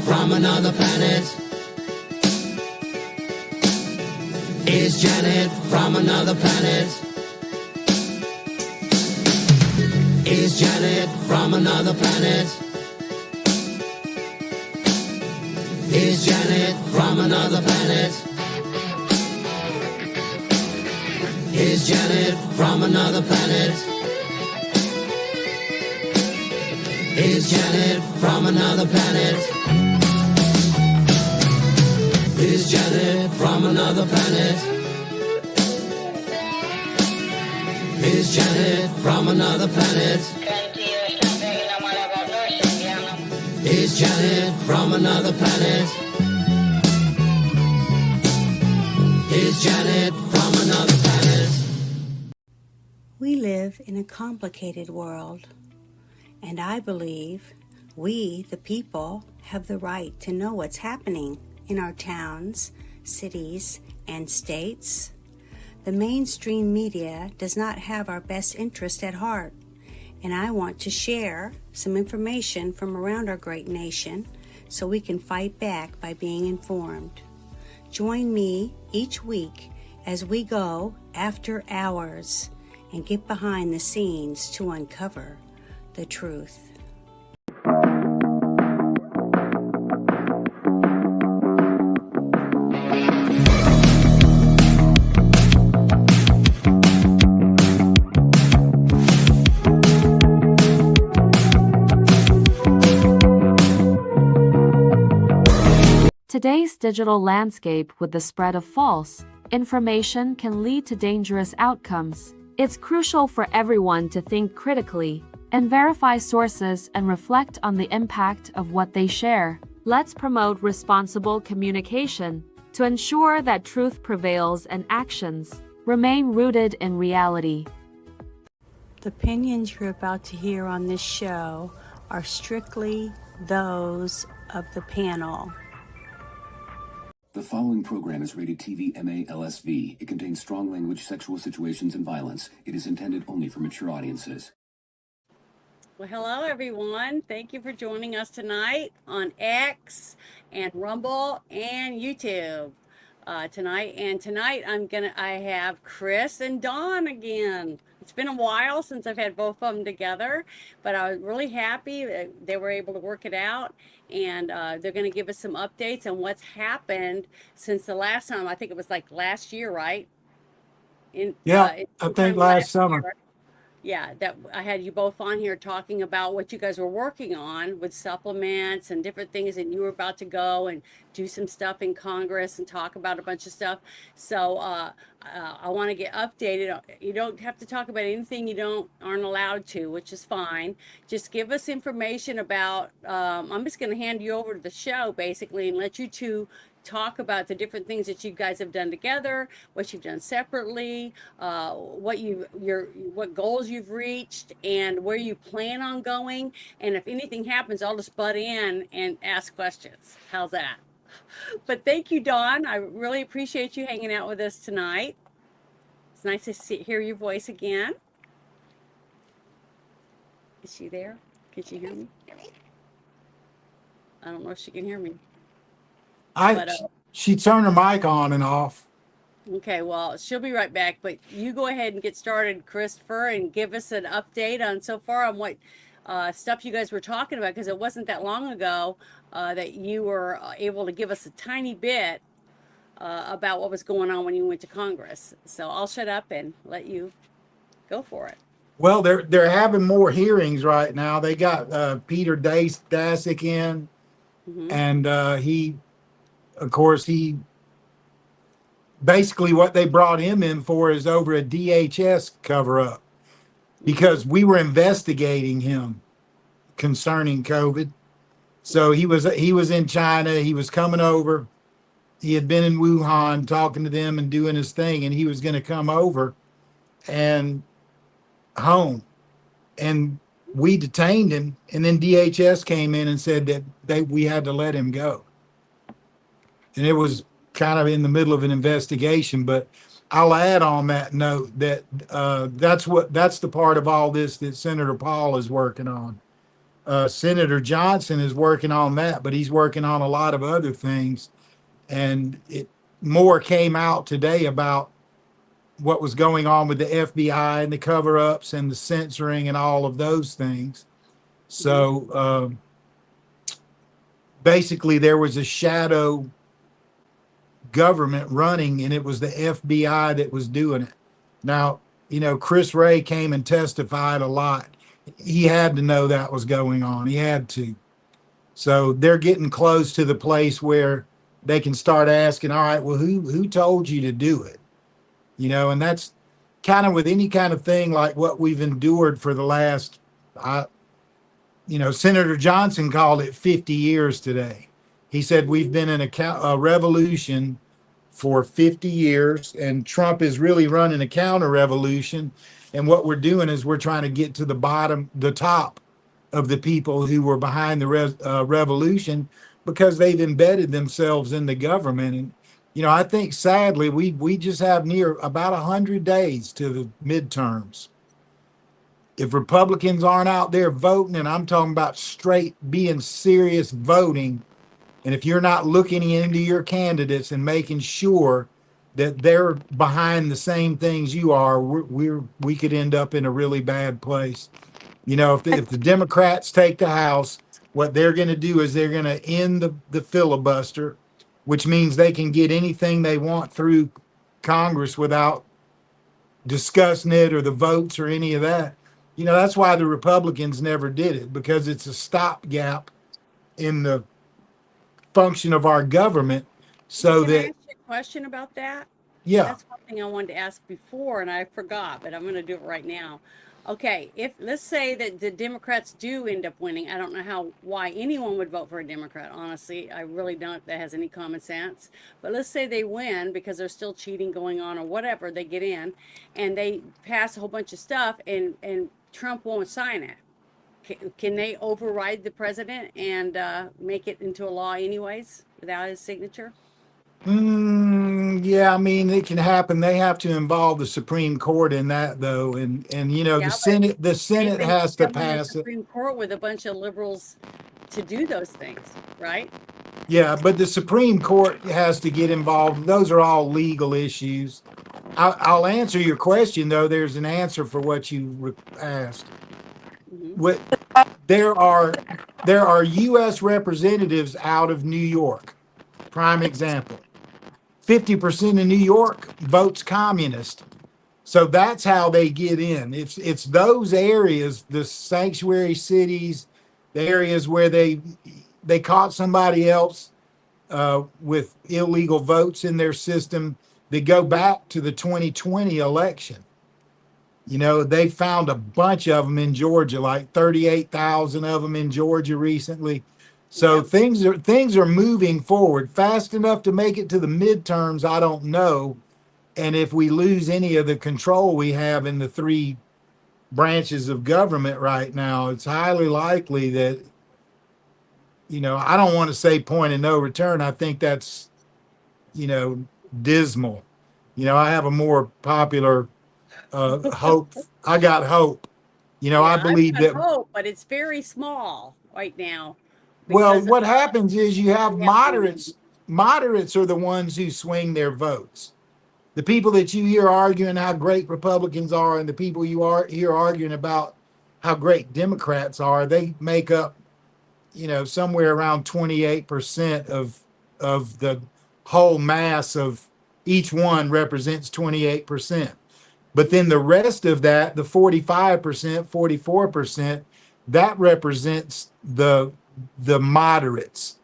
from another planet? Is Janet from another planet? Is Janet from another planet? Is Janet from another planet? Is Janet from another planet? Is Janet from another planet? Is Janet from another planet? Is Janet from another planet? Is Janet from another planet? Is Janet from another planet? We live in a complicated world, and I believe we, the people, have the right to know what's happening in our towns, cities, and states. The mainstream media does not have our best interest at heart, and I want to share some information from around our great nation so we can fight back by being informed. Join me each week as we go after hours and get behind the scenes to uncover the truth. Today's digital landscape with the spread of false information can lead to dangerous outcomes. It's crucial for everyone to think critically and verify sources and reflect on the impact of what they share. Let's promote responsible communication to ensure that truth prevails and actions remain rooted in reality. The opinions you're about to hear on this show are strictly those of the panel. The following program is rated TV MA LSV. It contains strong language, sexual situations, and violence. It is intended only for mature audiences. Well, hello everyone. Thank you for joining us tonight on X and Rumble and YouTube. Tonight I have Chris and Dawn again. It's been a while since I've had both of them together, but I was really happy that they were able to work it out, and they're going to give us some updates on what's happened since the last time. I think it was like last year, right? I think last summer. Year. Yeah, that I had you both on here talking about what you guys were working on with supplements and different things, and you were about to go and do some stuff in Congress and talk about a bunch of stuff. So I want to get updated. You don't have to talk about anything you aren't allowed to, which is fine. Just give us information about. I'm just going to hand you over to the show basically and let you two talk about the different things that you guys have done together, what you've done separately, what goals you've reached, and where you plan on going. And if anything happens, I'll just butt in and ask questions. How's that? But thank you, Dawn. I really appreciate you hanging out with us tonight. It's nice to hear your voice again. Is she there? Can she hear me? I don't know if she can hear me. She turned her mic on and off. Okay, well, she'll be right back, but you go ahead and get started, Christopher, and give us an update on so far on what stuff you guys were talking about, because it wasn't that long ago that you were able to give us a tiny bit about what was going on when you went to Congress. So I'll shut up and let you go for it. Well, they're having more hearings right now. They got Peter Daszak in, and he basically what they brought him in for is over a DHS cover-up, because we were investigating him concerning COVID. So he was in China. He was coming over. He had been in Wuhan talking to them and doing his thing, and he was going to come over and home. And we detained him, and then DHS came in and said that we had to let him go. And it was kind of in the middle of an investigation, but I'll add on that note that that's the part of all this that Senator Paul is working on. Senator Johnson is working on that, but he's working on a lot of other things. And more came out today about what was going on with the FBI and the cover-ups and the censoring and all of those things. So basically, there was a shadow government running, and it was the FBI that was doing it. Now, Chris Wray came and testified a lot. He had to know that was going on. He had to. So they're getting close to the place where they can start asking, all right, well, who told you to do it? And that's kind of with any kind of thing like what we've endured for the last, Senator Johnson called it 50 years today. He said we've been in a revolution for 50 years, and Trump is really running a counter revolution. And what we're doing is we're trying to get to the top of the people who were behind the revolution, because they've embedded themselves in the government. And, I think sadly, we just have near about 100 days to the midterms. If Republicans aren't out there voting, and I'm talking about straight being serious voting, and if you're not looking into your candidates and making sure that they're behind the same things you are, we could end up in a really bad place. If the Democrats take the House, what they're going to do is they're going to end the filibuster, which means they can get anything they want through Congress without discussing it or the votes or any of that. That's why the Republicans never did it, because it's a stopgap in the function of our government. So Can I that, ask you a question about that? yeah, That's one thing I wanted to ask before and I forgot, but I'm going to do it right now. Okay, if let's say that the Democrats do end up winning, I don't know why anyone would vote for a Democrat, honestly. I really don't, if that has any common sense. But let's say they win because there's still cheating going on or whatever, they get in and they pass a whole bunch of stuff and Trump won't sign it. Can they override the president and make it into a law anyways without his signature? yeah, I mean, it can happen. They have to involve the Supreme Court in that, though, and Yeah, the Senate They've has to been in the pass it. Supreme Court with a bunch of liberals to do those things, right? Yeah, but the Supreme Court has to get involved. Those are all legal issues. I'll answer your question, though. There's an answer for what you asked. What there are U.S. representatives out of New York. Prime example. 50% of New York votes communist. So that's how they get in. It's those areas, the sanctuary cities, the areas where they caught somebody else with illegal votes in their system that go back to the 2020 election. They found a bunch of them in Georgia, like 38,000 of them in Georgia recently. So Yeah. things are moving forward fast enough to make it to the midterms. I don't know. And if we lose any of the control we have in the three branches of government right now, it's highly likely that, I don't want to say point of no return. I think that's, dismal. I have a more popular hope. I got hope. I Yeah, believe I've that. got hope, but it's very small right now Well, because of what happens is you have Yeah. moderates. Moderates are the ones who swing their votes. The people that you hear arguing how great Republicans are, and the people you hear arguing about how great Democrats are, they make up, somewhere around 28% of the whole mass of each one represents 28%. But then the rest of that, the 45%, 44%, that represents the moderates.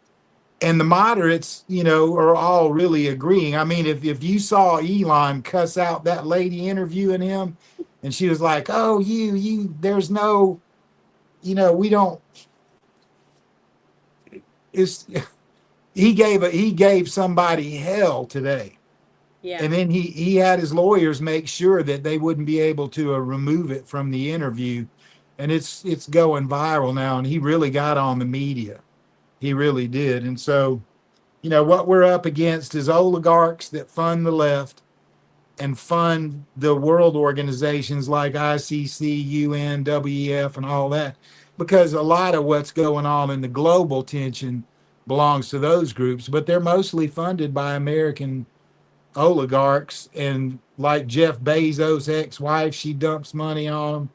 And the moderates, are all really agreeing. I mean, if you saw Elon cuss out that lady interviewing him, and she was like, "Oh, there's no, we don't." It's he gave somebody hell today, Yeah. and then he had his lawyers make sure that they wouldn't be able to remove it from the interview, and it's going viral now. And he really got on the media. He really did. And so, what we're up against is oligarchs that fund the left and fund the world organizations like ICC, UN, WEF, and all that. because a lot of what's going on in the global tension belongs to those groups, but they're mostly funded by American oligarchs. And like Jeff Bezos' ex-wife, she dumps money on them.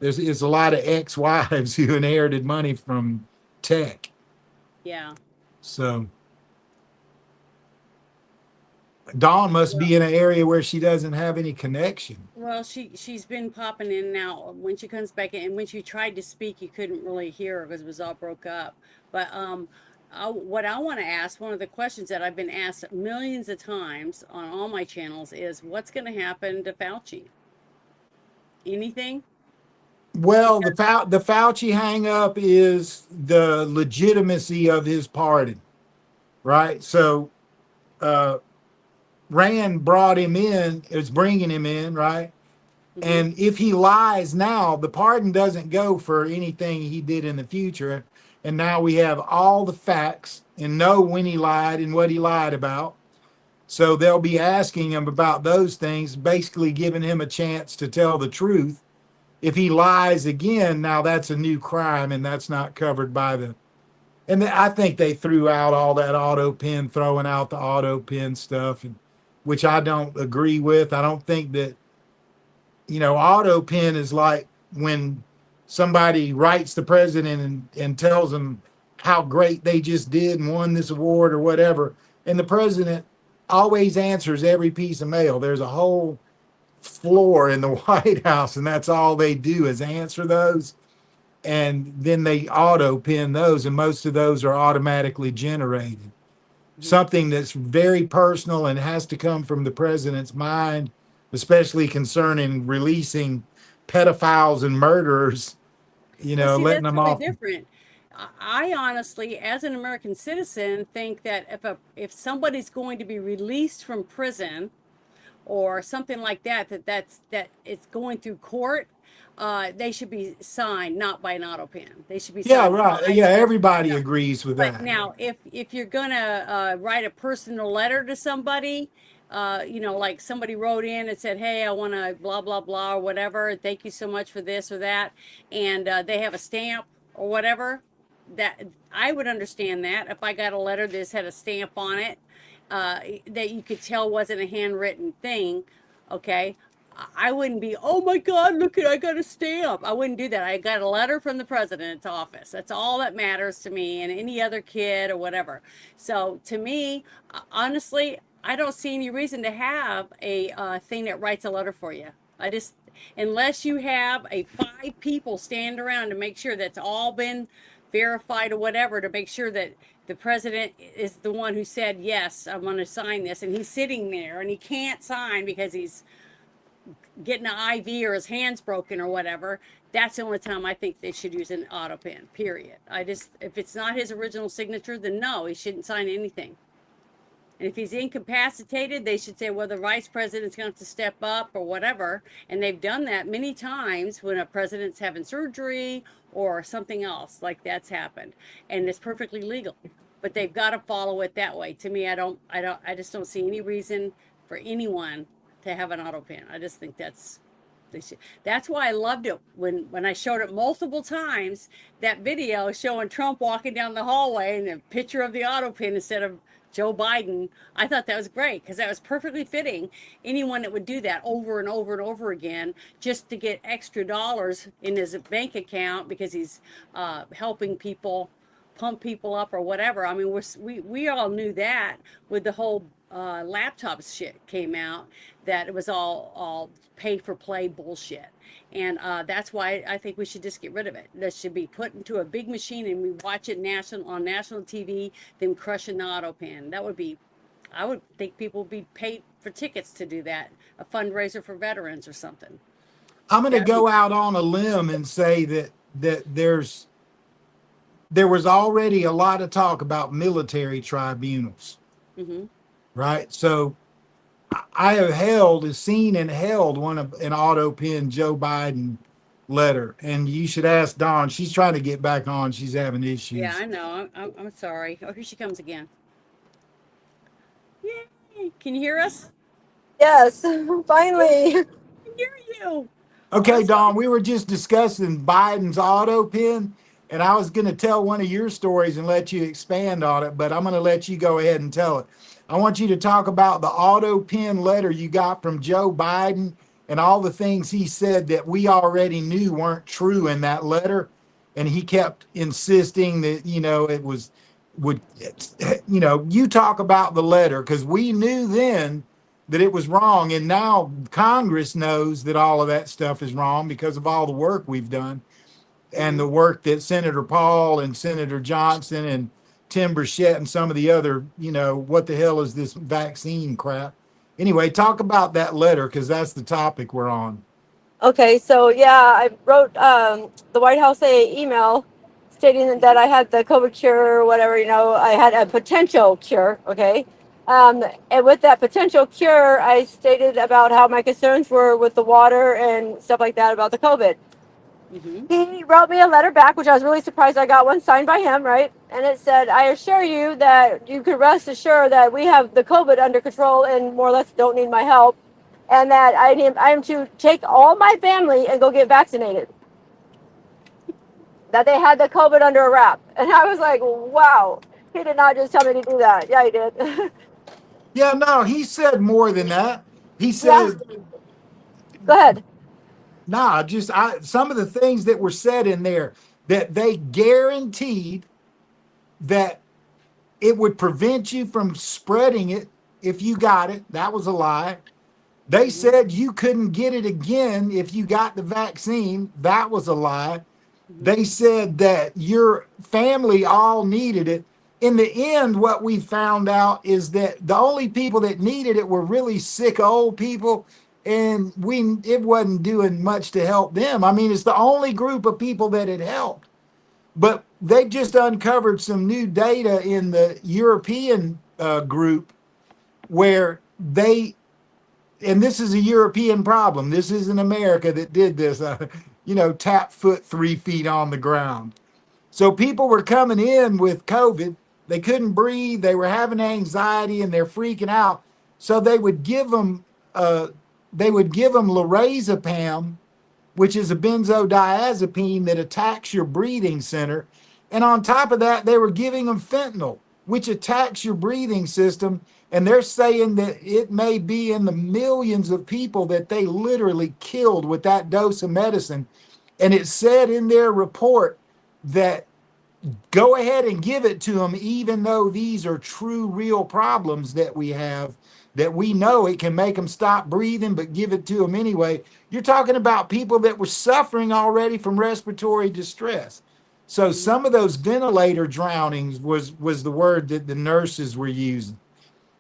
It's a lot of ex-wives who inherited money from tech. Yeah. So Dawn must be in an area where she doesn't have any connection. Well, she's been popping in and out. When she comes back in, and when she tried to speak, you couldn't really hear her because it was all broke up. But what I want to ask, one of the questions that I've been asked millions of times on all my channels is, what's going to happen to Fauci? Anything? Well, the Fauci hang up is the legitimacy of his pardon, right? So Rand brought him in, is bringing him in, right? Mm-hmm. And if he lies now, the pardon doesn't go for anything he did in the future. And now we have all the facts and know when he lied and what he lied about. So they'll be asking him about those things, basically giving him a chance to tell the truth. If he lies again, now that's a new crime, and that's not covered by the. And I think they threw out all that auto pen, throwing out the auto pen stuff, and which I don't agree with. I don't think that, auto pen is like when somebody writes the president and tells them how great they just did and won this award or whatever. And the president always answers every piece of mail. There's a whole floor in the White House, and that's all they do is answer those. And then they auto pen those, and most of those are automatically generated. Mm-hmm. Something that's very personal and has to come from the president's mind, especially concerning releasing pedophiles and murderers, letting them off. Different. I honestly, as an American citizen, think that if somebody's going to be released from prison or something like that it's going through court, they should be signed not by an auto pen. They should be signed. Yeah, right. Yeah, everybody agrees with that. But now, if you're gonna write a personal letter to somebody, like somebody wrote in and said, hey, I want to blah blah blah or whatever, thank you so much for this or that, and they have a stamp or whatever, that I would understand that if I got a letter that had a stamp on it, that you could tell wasn't a handwritten thing, okay, I wouldn't be, oh my God, look at, I got a stamp. I wouldn't do that. I got a letter from the president's office. That's all that matters to me, and any other kid or whatever. So to me, honestly, I don't see any reason to have a thing that writes a letter for you. Unless you have 5 people stand around to make sure that's all been verified or whatever, to make sure that the president is the one who said, yes, I want to sign this, and he's sitting there and he can't sign because he's getting an IV or his hand's broken or whatever, that's the only time I think they should use an auto pen, period. If it's not his original signature, then no, he shouldn't sign anything. And if he's incapacitated, they should say, well, the vice president's going to have to step up or whatever. And they've done that many times when a president's having surgery or something else like that's happened. And it's perfectly legal. But they've got to follow it that way. To me, I just don't see any reason for anyone to have an auto pen. I just think that's why I loved it when I showed it multiple times, that video showing Trump walking down the hallway and a picture of the auto pen instead of Joe Biden. I thought that was great because that was perfectly fitting. Anyone that would do that over and over and over again just to get extra dollars in his bank account because he's helping people pump people up or whatever. I mean, we all knew that with the whole laptop shit came out, that it was all pay for play bullshit. And that's why I think we should just get rid of it. That should be put into a big machine and we watch it on national TV, them crushing the auto pen. I would think people would be paid for tickets to do that, a fundraiser for veterans or something. I'm going to go out on a limb and say that there was already a lot of talk about military tribunals. Mm-hmm. Right. So I have seen and held an auto pen Joe Biden letter, and you should ask Dawn. She's trying to get back on. She's having issues. Yeah, I know. I'm sorry. Oh, here she comes again. Yay! Can you hear us? Yes, finally. I can hear you. Okay, Awesome. Don, we were just discussing Biden's auto pen, and I was going to tell one of your stories and let you expand on it, but I'm going to let you go ahead and tell it. I want you to talk about the auto pen letter you got from Joe Biden and all the things he said that we already knew weren't true in that letter. And he kept insisting that, it was, would, you talk about the letter because we knew then that it was wrong. And now Congress knows that all of that stuff is wrong because of all the work we've done and the work that Senator Paul and Senator Johnson and Tim Burchett and some of the other, what the hell is this vaccine crap? Anyway, talk about that letter because that's the topic we're on. Okay, so yeah, I wrote the White House a email stating that I had the COVID cure or whatever, I had a potential cure, okay? And with that potential cure, I stated about how my concerns were with the water and stuff like that about the COVID. He wrote me a letter back, which I was really surprised I got one signed by him, right? And it said, I assure you that you can rest assured that we have the COVID under control and more or less don't need my help. And that I am to take all my family and go get vaccinated. That they had the COVID under a wrap. And I was like, wow, he did not just tell me to do that. Yeah, he did. Yeah, no, he said more than that. He Yeah. said, Go ahead. nah, some of the things that were said in there that they guaranteed that it would prevent you from spreading it if you got it. That was a lie. They said you couldn't get it again if you got the vaccine. That was a lie. They said that your family all needed it. In the end, what we found out is that the only people that needed it were really sick old people, and it wasn't doing much to help them. I mean, it's the only group of people that it helped. But they just uncovered some new data in the European group where and this is a European problem. This isn't America that did this, tap foot 3 feet on the ground. So people were coming in with COVID. They couldn't breathe. They were having anxiety and they're freaking out. So they would give them lorazepam, which is a benzodiazepine that attacks your breathing center. And on top of that, they were giving them fentanyl, which attacks your breathing system. And they're saying that it may be in the millions of people that they literally killed with that dose of medicine. And it said in their report that go ahead and give it to them, even though these are true, real problems that we have, that we know it can make them stop breathing, but give it to them anyway. You're talking about people that were suffering already from respiratory distress. So some of those ventilator drownings was the word that the nurses were using.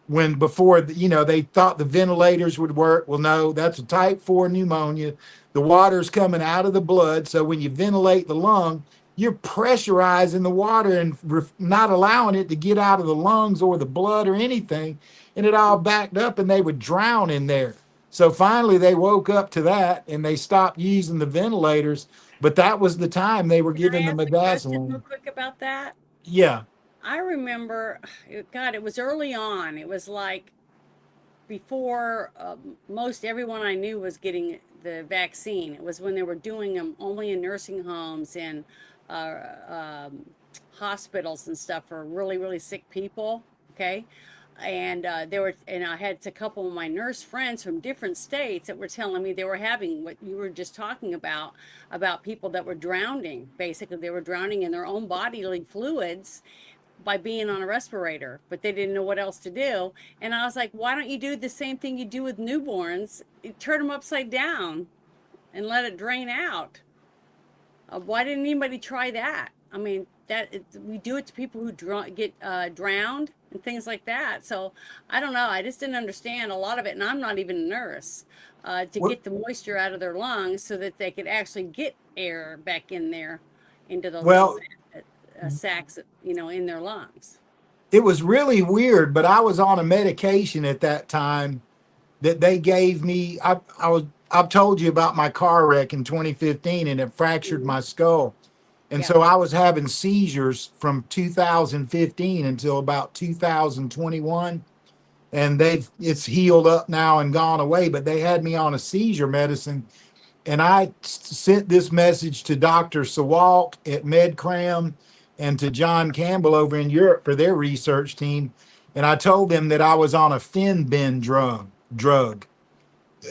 When before, they thought the ventilators would work. Well, no, that's a type 4 pneumonia. The water's coming out of the blood. So when you ventilate the lung, you're pressurizing the water and not allowing it to get out of the lungs or the blood or anything. And it all backed up and they would drown in there. So finally they woke up to that and they stopped using the ventilators. But that was the time they were giving them Can I ask a question real midazolam. quick about that? Yeah. I remember, God, it was early on. It was like before most everyone I knew was getting the vaccine. It was when they were doing them only in nursing homes and hospitals and stuff for really, really sick people. Okay. And I had a couple of my nurse friends from different states that were telling me they were having what you were just talking about people that were drowning. Basically, they were drowning in their own bodily fluids by being on a respirator, but they didn't know what else to do. And I was like, why don't you do the same thing you do with newborns? You turn them upside down and let it drain out. Why didn't anybody try that? I mean, we do it to people who get drowned and things like that. So I don't know. I just didn't understand a lot of it. And I'm not even a nurse to get the moisture out of their lungs so that they could actually get air back in there into those sacs, in their lungs. It was really weird, but I was on a medication at that time that they gave me. I've told you about my car wreck in 2015 and it fractured my skull. And so I was having seizures from 2015 until about 2021. And it's healed up now and gone away, but they had me on a seizure medicine. And I sent this message to Dr. Sawalk at MedCram and to John Campbell over in Europe for their research team. And I told them that I was on a Finben drug.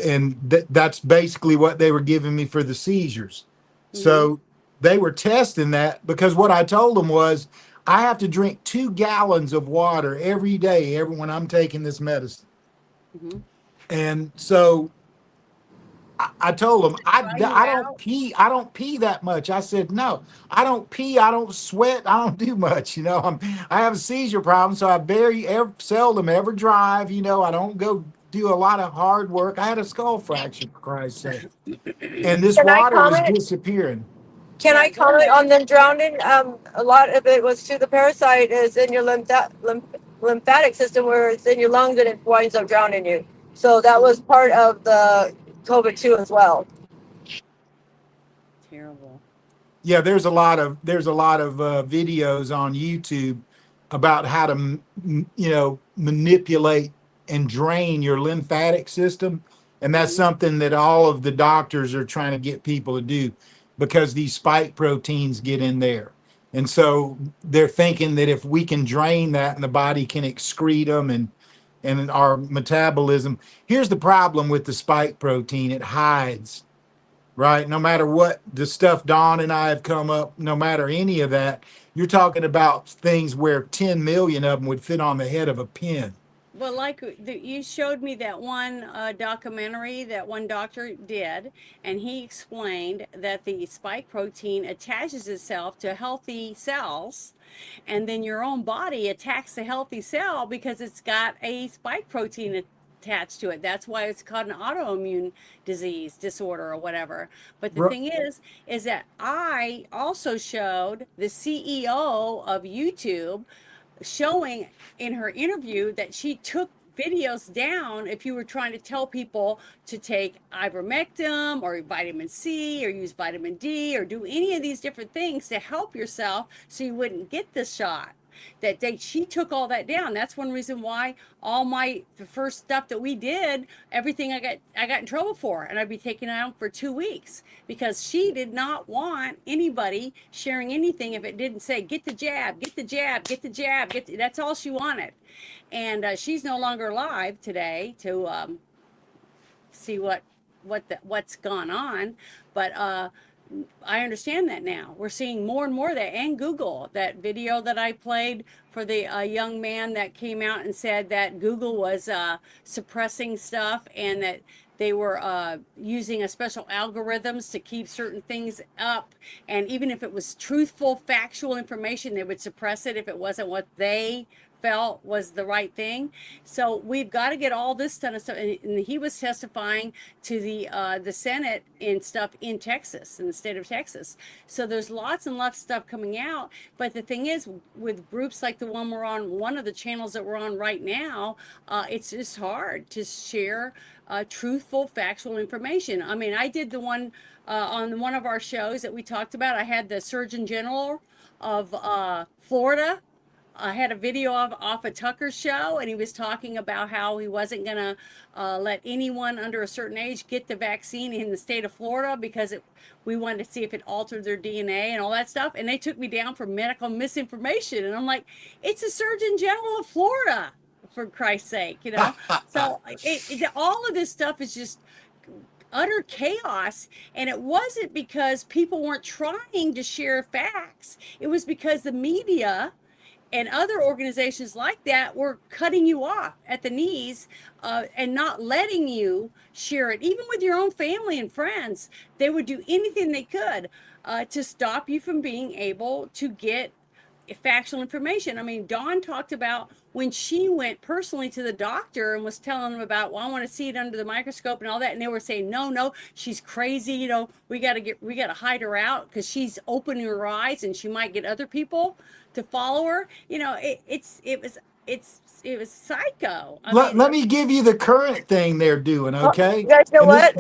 And that's basically what they were giving me for the seizures. So they were testing that, because what I told them was I have to drink 2 gallons of water every day, when I'm taking this medicine. And so I told them I don't pee that much. I said, no, I don't pee. I don't sweat. I don't do much. I have a seizure problem, so I very seldom ever drive. I don't go do a lot of hard work. I had a skull fracture, for Christ's sake, and this Can I water was comment? disappearing. Can I comment on them drowning? A lot of it was too. The parasite is in your lymphatic system, where it's in your lungs, and it winds up drowning you. So that was part of the COVID too, as well. Terrible. Yeah, there's a lot of videos on YouTube about how to manipulate and drain your lymphatic system, and that's something that all of the doctors are trying to get people to do, because these spike proteins get in there. And so they're thinking that if we can drain that and the body can excrete them and our metabolism. Here's the problem with the spike protein: it hides, right? No matter what the stuff Dawn and I have come up, no matter any of that, you're talking about things where 10 million of them would fit on the head of a pin. Well, you showed me that one documentary that one doctor did, and he explained that the spike protein attaches itself to healthy cells, and then your own body attacks the healthy cell because it's got a spike protein attached to it. That's why it's called an autoimmune disorder or whatever. But the thing is that I also showed the CEO of YouTube showing in her interview that she took videos down if you were trying to tell people to take ivermectin or vitamin C or use vitamin D or do any of these different things to help yourself so you wouldn't get the shot. She took all that down. That's one reason why the first stuff that we did, everything I got in trouble for, and I'd be taken out for 2 weeks, because she did not want anybody sharing anything if it didn't say get the jab, get the jab, get the jab, that's all she wanted. And she's no longer alive today to see what's gone on, but I understand that now. We're seeing more and more of that. And Google, that video that I played for the young man that came out and said that Google was suppressing stuff, and that they were using a special algorithms to keep certain things up. And even if it was truthful, factual information, they would suppress it if it wasn't what they felt was the right thing. So we've got to get all this done and stuff. And he was testifying to the Senate and stuff in Texas, in the state of Texas. So there's lots and lots of stuff coming out. But the thing is, with groups like the one we're on, one of the channels that we're on right now, it's just hard to share truthful, factual information. I mean, I did the one on one of our shows that we talked about. I had the Surgeon General of Florida. I had a video off a Tucker show, and he was talking about how he wasn't going to let anyone under a certain age get the vaccine in the state of Florida because we wanted to see if it altered their DNA and all that stuff. And they took me down for medical misinformation. And I'm like, it's the Surgeon General of Florida, for Christ's sake, So all of this stuff is just utter chaos. And it wasn't because people weren't trying to share facts. It was because the media and other organizations like that were cutting you off at the knees and not letting you share it. Even with your own family and friends, they would do anything they could to stop you from being able to get factual information. I mean, Dawn talked about when she went personally to the doctor and was telling them about, well, I want to see it under the microscope and all that. And they were saying, no, she's crazy. We got to hide her out because she's opening her eyes and she might get other people to follow her. It was psycho. Let me give you the current thing they're doing, okay? You guys know And what?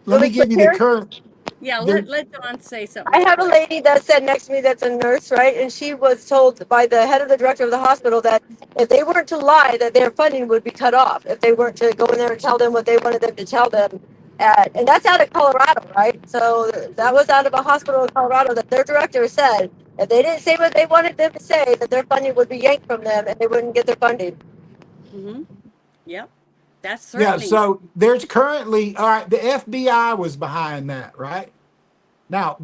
let me give you the current. Yeah, let Dawn say something. I have a lady that sat next to me that's a nurse, right? And she was told by the head of the director of the hospital that if they weren't to lie, that their funding would be cut off. If they weren't to go in there and tell them what they wanted them to tell them, And that's out of Colorado, right? So that was out of a hospital in Colorado that their director said if they didn't say what they wanted them to say, that their funding would be yanked from them and they wouldn't get their funding. Mm-hmm. Yep. That's Yeah, certainly. so there's currently, all right, the FBI was behind that, right? Now,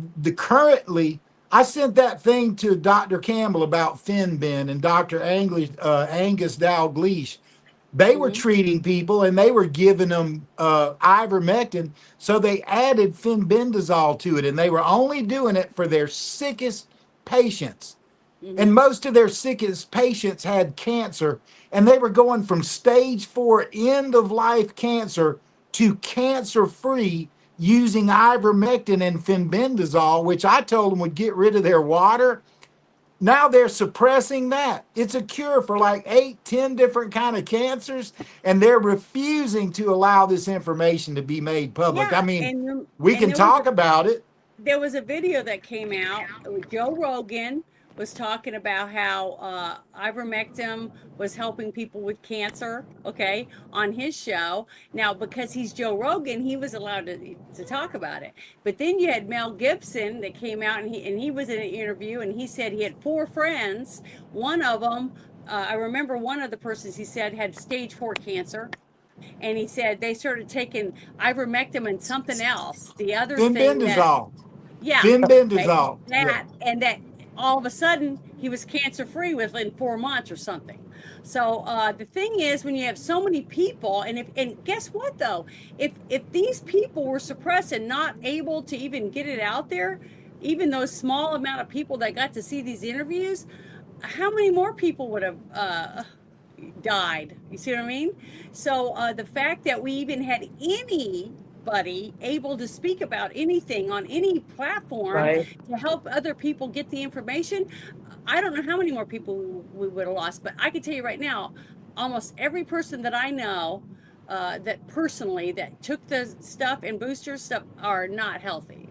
I sent that thing to Dr. Campbell about Finben and Dr. Angus Dalgleish. They were Mhm. treating people and they were giving them ivermectin. So they added fenbendazole to it, and they were only doing it for their sickest patients. And most of their sickest patients had cancer, and they were going from stage 4 end of life cancer to cancer free using ivermectin and fenbendazole, which I told them would get rid of their water. Now they're suppressing that. It's a cure for like 8, 10 different kind of cancers, and they're refusing to allow this information to be made public. I Yeah, mean, and we and can talk about it. there was a video that came out. Joe Rogan was talking about how ivermectin was helping people with cancer, okay, on his show. Now, because he's Joe Rogan, he was allowed to talk about it. But then you had Mel Gibson that came out, and he was in an interview, and he said he had 4 friends. One of them, I remember one of the persons he said had stage 4 cancer. And he said they started taking ivermectin and something else. The other thing that, Fenbendazole. yeah, right, Fenbendazole. Yeah. that all of a sudden he was cancer free within 4 months or something. So the thing is, when you have so many people, and guess what though, if these people were suppressed and not able to even get it out there, even those small amount of people that got to see these interviews, how many more people would have died? You see what I mean? So the fact that we even had anybody able to speak about anything on any platform Right. to help other people get the information, I don't know how many more people we would have lost. But I can tell you right now, almost every person that I know that personally that took the stuff and booster stuff are not healthy.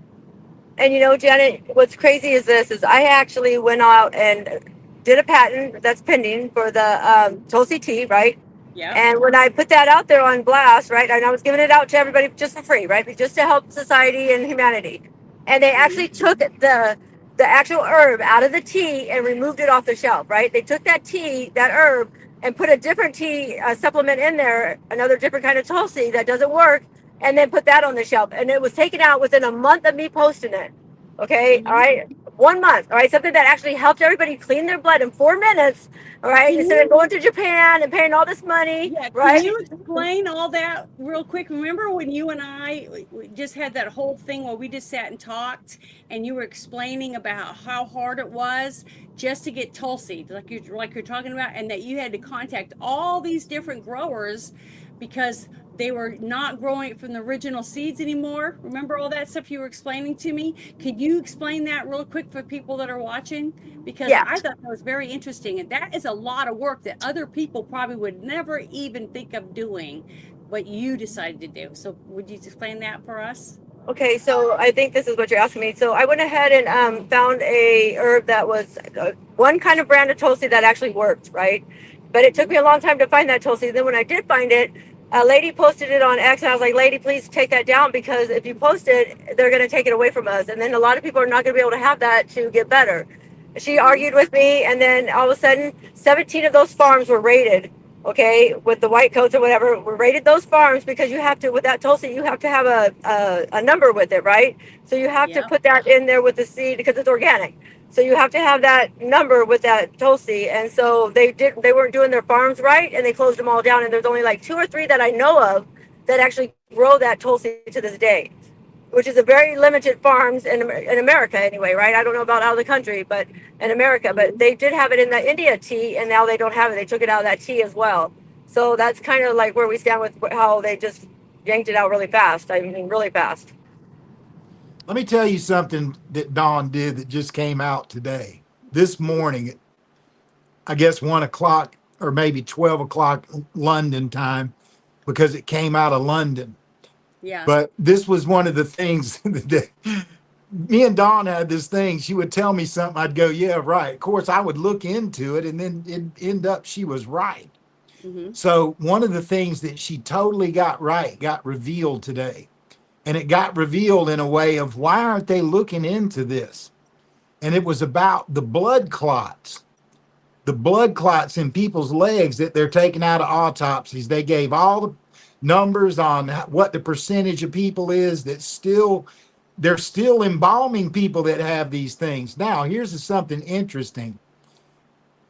And you know, Janet, what's crazy is this: is I actually went out and did a patent that's pending for the Tulsi tea, right? Yeah. And when I put that out there on blast, right, and I was giving it out to everybody just for free, right, just to help society and humanity, and they actually took the actual herb out of the tea and removed it off the shelf, right? They took that tea, that herb, and put a different tea supplement in there, another different kind of Tulsi that doesn't work, and then put that on the shelf, and it was taken out within a month of me posting it. Okay, all right, 1 month, all right, something that actually helped everybody clean their blood in 4 minutes, all right, instead of going to Japan and paying all this money, Yeah, can right? you explain all that real quick? Remember when you and I we just had that whole thing where we just sat and talked, and you were explaining about how hard it was just to get Tulsi, like you're talking about, and that you had to contact all these different growers because they were not growing it from the original seeds anymore. Remember all that stuff you were explaining to me? Could you explain that real quick for people that are watching? Because Yeah. I thought that was very interesting. And that is a lot of work that other people probably would never even think of doing, what you decided to do. So would you explain that for us? Okay, so I think this is what you're asking me. So I went ahead and found a herb that was one kind of brand of Tulsi that actually worked, right? But it took me a long time to find that Tulsi. Then when I did find it, a lady posted it on X, and I was like, "Lady, please take that down because if you post it, they're going to take it away from us, and then a lot of people are not going to be able to have that to get better." She argued with me, and then all of a sudden, 17 of those farms were raided. Okay, with the white coats or whatever, we raided those farms because you have to, with that Tulsi, you have to have a number with it, right? So you have to Yeah. put that in there with the seed because it's organic. So you have to have that number with that Tulsi. And so they weren't doing their farms right, and they closed them all down. And there's only like 2 or 3 that I know of that actually grow that Tulsi to this day, which is a very limited farms in America anyway, right? I don't know about out of the country, but in America, but they did have it in the India tea, and now they don't have it. They took it out of that tea as well. So that's kind of like where we stand with how they just yanked it out really fast. I mean, really fast. Let me tell you something that Dawn did that just came out today. This morning, I guess 1 o'clock or maybe 12 o'clock London time, because it came out of London. Yeah. But this was one of the things that me and Dawn had this thing. She would tell me something. I'd go, yeah, right. Of course, I would look into it, and then it'd end up she was right. So one of the things that she totally got right got revealed today. And it got revealed in a way of why aren't they looking into this? And it was about the blood clots in people's legs that they're taking out of autopsies. They gave all the numbers on what the percentage of people is that they're still embalming people that have these things. Now, here's something interesting.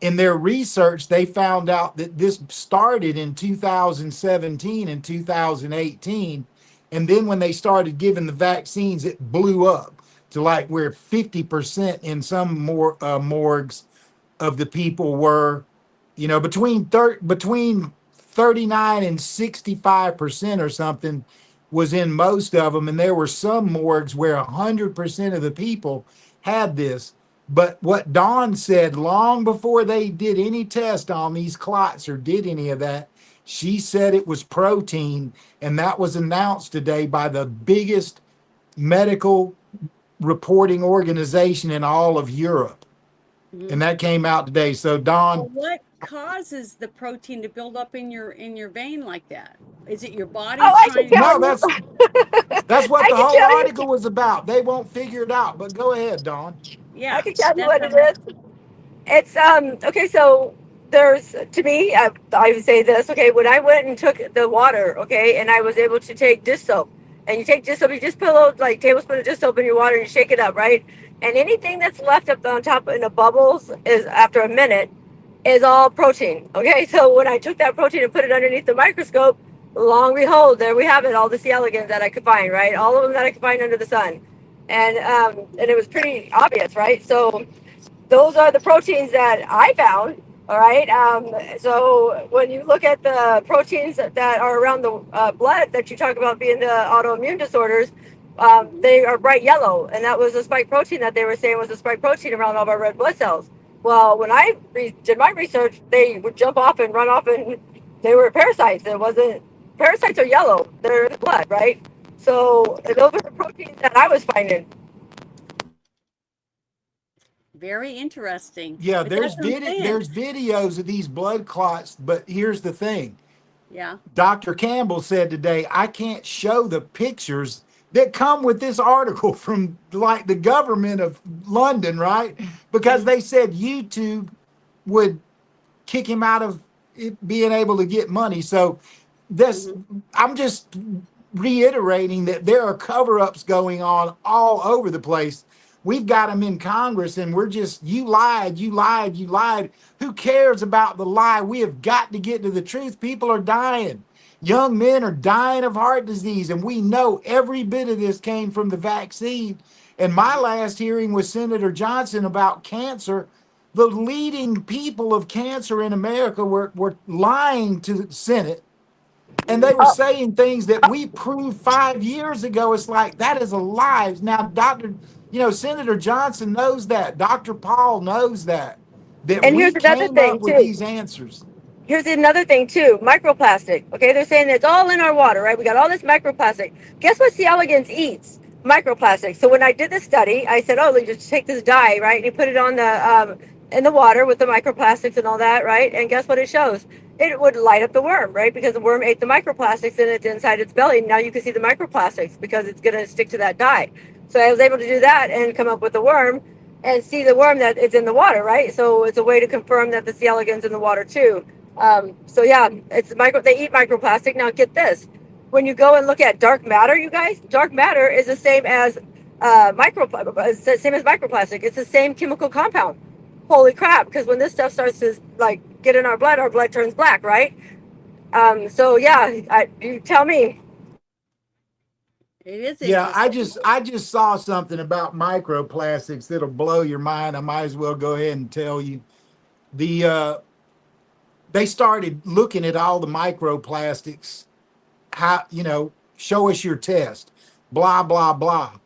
In their research, they found out that this started in 2017 and 2018. And then when they started giving the vaccines, it blew up to like where 50% in some morgues of the people were, between 39 and 65% or something was in most of them. And there were some morgues where 100% of the people had this. But what Dawn said long before they did any test on these clots or did any of that, she said it was protein. And that was announced today by the biggest medical reporting organization in all of Europe. And that came out today. So Dawn, Well, what causes the protein to build up in your vein like that? Is it your body Oh, I trying can to? tell no, you. that's what I the can whole tell you. article was about. They won't figure it out, but go ahead, Dawn. Yeah, I can tell you that's what it is. It's okay. So there's to me, I would say this. Okay, when I went and took the water, okay, and I was able to take dish soap, and you take dish soap, you just put a little like tablespoon of dish soap in your water and you shake it up, right? And anything that's left up on top in the bubbles is after a minute is all protein. Okay, so when I took that protein and put it underneath the microscope, long and behold, there we have it, all the C. elegans that I could find, right? All of them that I could find under the sun, and it was pretty obvious, right? So those are the proteins that I found. All right. So when you look at the proteins that are around the blood that you talk about being the autoimmune disorders, they are bright yellow, and that was a spike protein that they were saying was a spike protein around all of our red blood cells. Well, when I did my research, they would jump off and run off, and they were parasites. It wasn't parasites are yellow; they're in the blood, right? So those are the proteins that I was finding. very interesting. Yeah, But there's that's what I'm saying. there's videos of these blood clots, but here's the thing. Yeah. Dr. Campbell said today, I can't show the pictures that come with this article from like the government of London, right? Because they said YouTube would kick him out of it being able to get money. So this, I'm just reiterating that there are cover-ups going on all over the place. We've got them in Congress, and we're just, you lied, you lied, you lied. Who cares about the lie? We have got to get to the truth. People are dying. Young men are dying of heart disease, and we know every bit of this came from the vaccine. And my last hearing with Senator Johnson about cancer, the leading people of cancer in America were lying to the Senate. And they were saying things that we proved 5 years ago. It's like, that is a lie. Now, Senator Johnson knows that. Dr. Paul knows that And we here's another came thing up with too. these answers. Here's another thing too, microplastic. Okay, they're saying it's all in our water, right? We got all this microplastic. Guess what C. elegans eats? Microplastic. So when I did the study, I said, oh, just take this dye, right? And you put it on the in the water with the microplastics and all that, right? And guess what it shows? It would light up the worm, right? Because the worm ate the microplastics and it's inside its belly. Now you can see the microplastics because it's going to stick to that dye. So I was able to do that and come up with the worm and see the worm that is in the water, right? So it's a way to confirm that the C. elegans in the water too. So yeah, they eat microplastic. Now get this, when you go and look at dark matter, you guys, dark matter is the same as microplastic. It's the same chemical compound. Holy crap, because when this stuff starts to like get in our blood turns black, right? So yeah, you tell me. It is Yeah, interesting. I just saw something about microplastics that'll blow your mind. I might as well go ahead and tell you. They started looking at all the microplastics. How, show us your test, blah, blah, blah.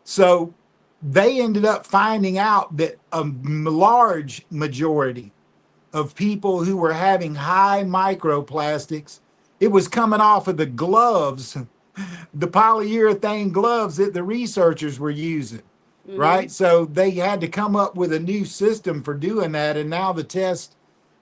So they ended up finding out that a large majority of people who were having high microplastics, it was coming off of the gloves, the polyurethane gloves that the researchers were using, right? So they had to come up with a new system for doing that. And now the tests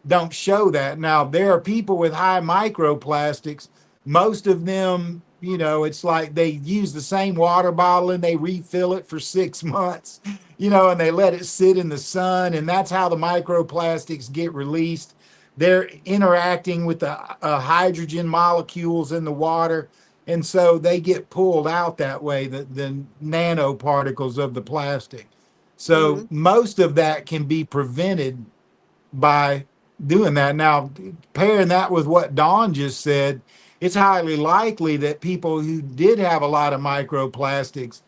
don't show that. Now, there are people with high microplastics. Most of them, You know, it's like they use the same water bottle and they refill it for 6 months, you know, and they let it sit in the sun. And that's how the microplastics get released. They're interacting with the hydrogen molecules in the water. And so they get pulled out that way, the nanoparticles of the plastic. So most of that can be prevented by doing that. Now, pairing that with what Dawn just said, it's highly likely that people who did have a lot of microplastics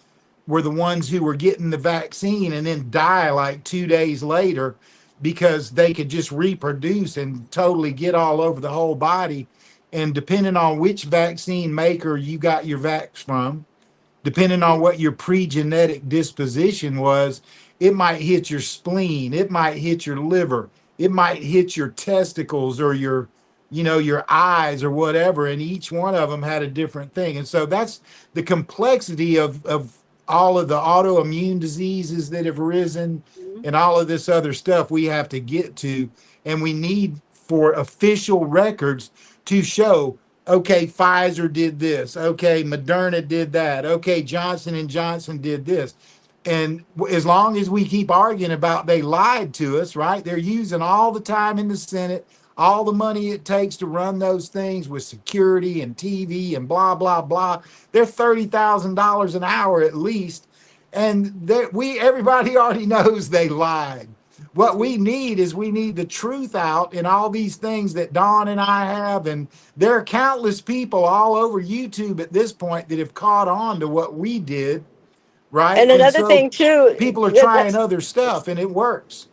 were the ones who were getting the vaccine and then die like 2 days later because they could just reproduce and totally get all over the whole body. And depending on which vaccine maker you got your vax from, depending on what your pre-genetic disposition was, it might hit your spleen, it might hit your liver, it might hit your testicles or your, you know, your eyes or whatever. And each one of them had a different thing. And so that's the complexity of all of the autoimmune diseases that have arisen and all of this other stuff we have to get to. And we need for official records to show, okay, Pfizer did this. Okay, Moderna did that. Okay, Johnson and Johnson did this. And as long as we keep arguing about they lied to us, right? They're using all the time in the Senate, all the money it takes to run those things with security and TV and blah, blah, blah. They're $30,000 an hour at least. And everybody already knows they lied. What we need is we need the truth out in all these things that Dawn and I have. And there are countless people all over YouTube at this point that have caught on to what we did, right? And another so thing too, people are yeah, trying other stuff and it works.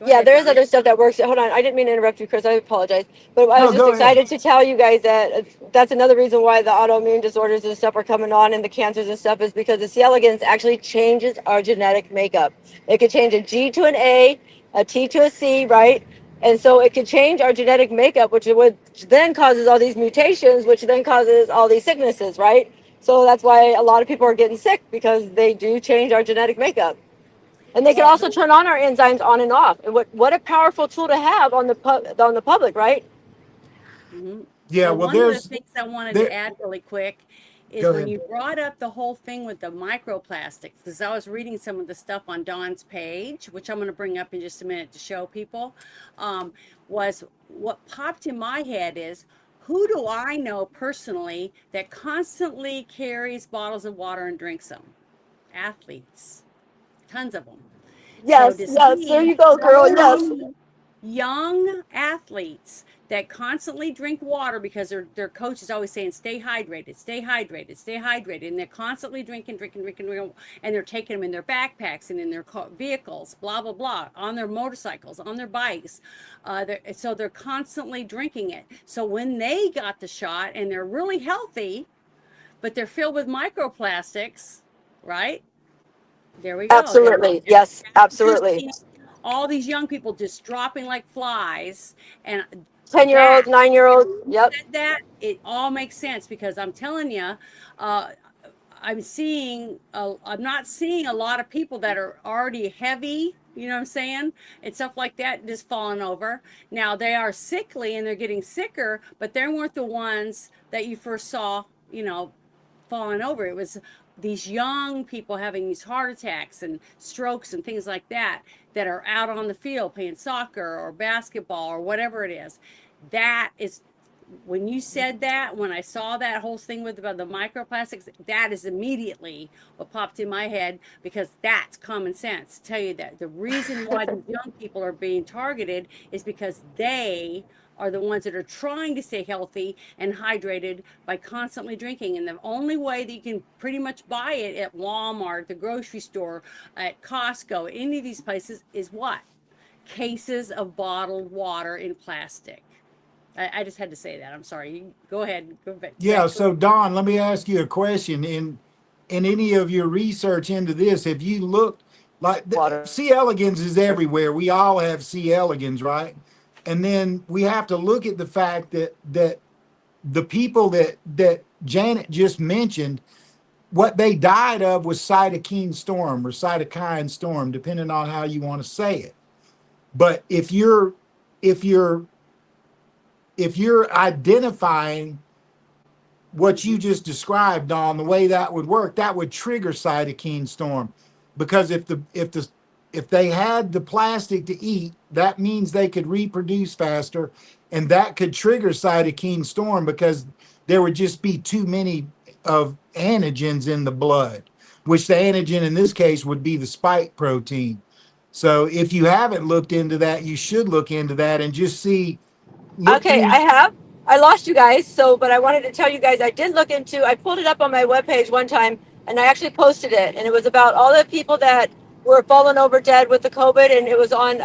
yeah, there's other stuff that works. Hold on, I didn't mean to interrupt you, Chris. I apologize. But I was just excited to tell you guys that that's another reason why the autoimmune disorders and stuff are coming on and the cancers and stuff is because the C. elegans actually changes our genetic makeup. It could change a G to an A T to a C, right? And so it could change our genetic makeup, which then causes all these mutations, which then causes all these sicknesses, right? So that's why a lot of people are getting sick because they do change our genetic makeup. And they can also turn on our enzymes on and off. And what a powerful tool to have on the public, right? Yeah, one of the things I wanted to add really quick is when you brought up the whole thing with the microplastics, because I was reading some of the stuff on Dawn's page, which I'm going to bring up in just a minute to show people, was what popped in my head is, who do I know personally that constantly carries bottles of water and drinks them? Athletes. Tons of them. Yes, yes, there you go, girl. Yes. Young athletes that constantly drink water because their coach is always saying, stay hydrated, stay hydrated, stay hydrated. And they're constantly drinking, and they're taking them in their backpacks and in their vehicles, blah, blah, blah, on their motorcycles, on their bikes. So they're constantly drinking it. So when they got the shot and they're really healthy, but they're filled with microplastics, right? There we go. Absolutely. Yes, absolutely. All these young people just dropping like flies, and 10-year-olds, 9-year-olds. Yep. That it all makes sense because I'm telling you, I'm not seeing a lot of people that are already heavy, you know what I'm saying, and stuff like that just falling over. Now they are sickly and they're getting sicker, but they weren't the ones that you first saw, you know, falling over. It was these young people having these heart attacks and strokes and things like that are out on the field playing soccer or basketball or whatever it is. That is, when you said that, when I saw that whole thing about the microplastics, that is immediately what popped in my head, because that's common sense to tell you that the reason why the young people are being targeted is because they are the ones that are trying to stay healthy and hydrated by constantly drinking. And the only way that you can pretty much buy it at Walmart, the grocery store, at Costco, any of these places is what? Cases of bottled water in plastic. I just had to say that. I'm sorry. Go ahead. Go back. Yeah. So Dawn, let me ask you a question. In any of your research into this, have you looked like C. elegans is everywhere? We all have C. elegans, right? And then we have to look at the fact that the people that Janet just mentioned, what they died of was cytokine storm or cytokine storm, depending on how you want to say it. But if you're identifying what you just described on the way that would work, that would trigger cytokine storm, because if they had the plastic to eat, that means they could reproduce faster, and that could trigger cytokine storm because there would just be too many of antigens in the blood, which the antigen in this case would be the spike protein. So if you haven't looked into that, you should look into that and just look Okay, through. I have. I lost you guys, so but I wanted to tell you guys I did look into. I pulled it up on my webpage one time, and I actually posted it, and it was about all the people that were falling over dead with the COVID, and it was on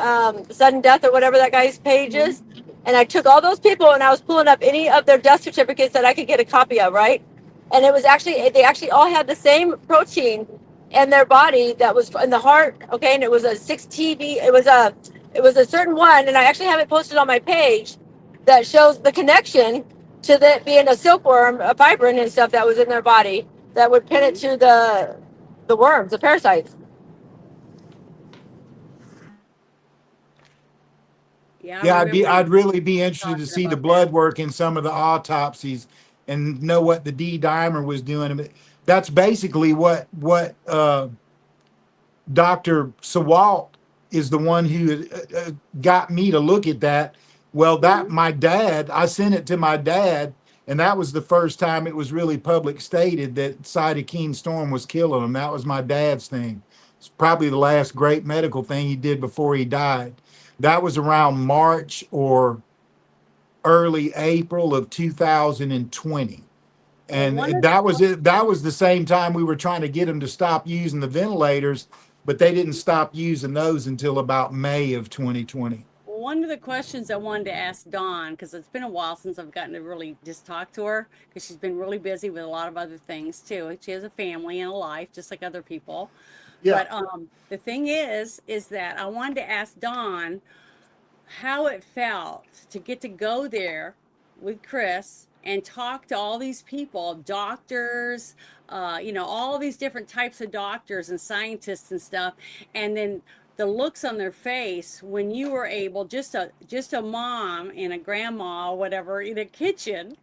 sudden death or whatever that guy's page is. And I took all those people, and I was pulling up any of their death certificates that I could get a copy of, right? And it was actually they actually all had the same protein in their body that was in the heart. Okay, and it was a 6TB. It was a certain one, and I actually have it posted on my page that shows the connection to that being a silkworm, a fibrin and stuff that was in their body that would pin it to the worms, the parasites. Yeah, Yeah, I I'd remember really be interested to talking see the about blood that. work in some of the autopsies and know what the D dimer was doing. But that's basically what Dr. Sawalt is the one who got me to look at that. Well, that my dad, I sent it to my dad, and that was the first time it was really public stated that cytokine storm was killing him. That was my dad's thing. It's probably the last great medical thing he did before he died. That was around March or early April of 2020. Well, one And of the that was it. That was the same time we were trying to get them to stop using the ventilators, but they didn't stop using those until about May of 2020. one of the questions I wanted to ask Dawn, because it's been a while since I've gotten to really just talk to her, because she's been really busy with a lot of other things too. She has a family and a life, just like other people. Yeah. But the thing is that I wanted to ask Dawn how it felt to get to go there with Chris and talk to all these people, doctors, all these different types of doctors and scientists and stuff, and then the looks on their face when you were able, just a mom and a grandma or whatever in a kitchen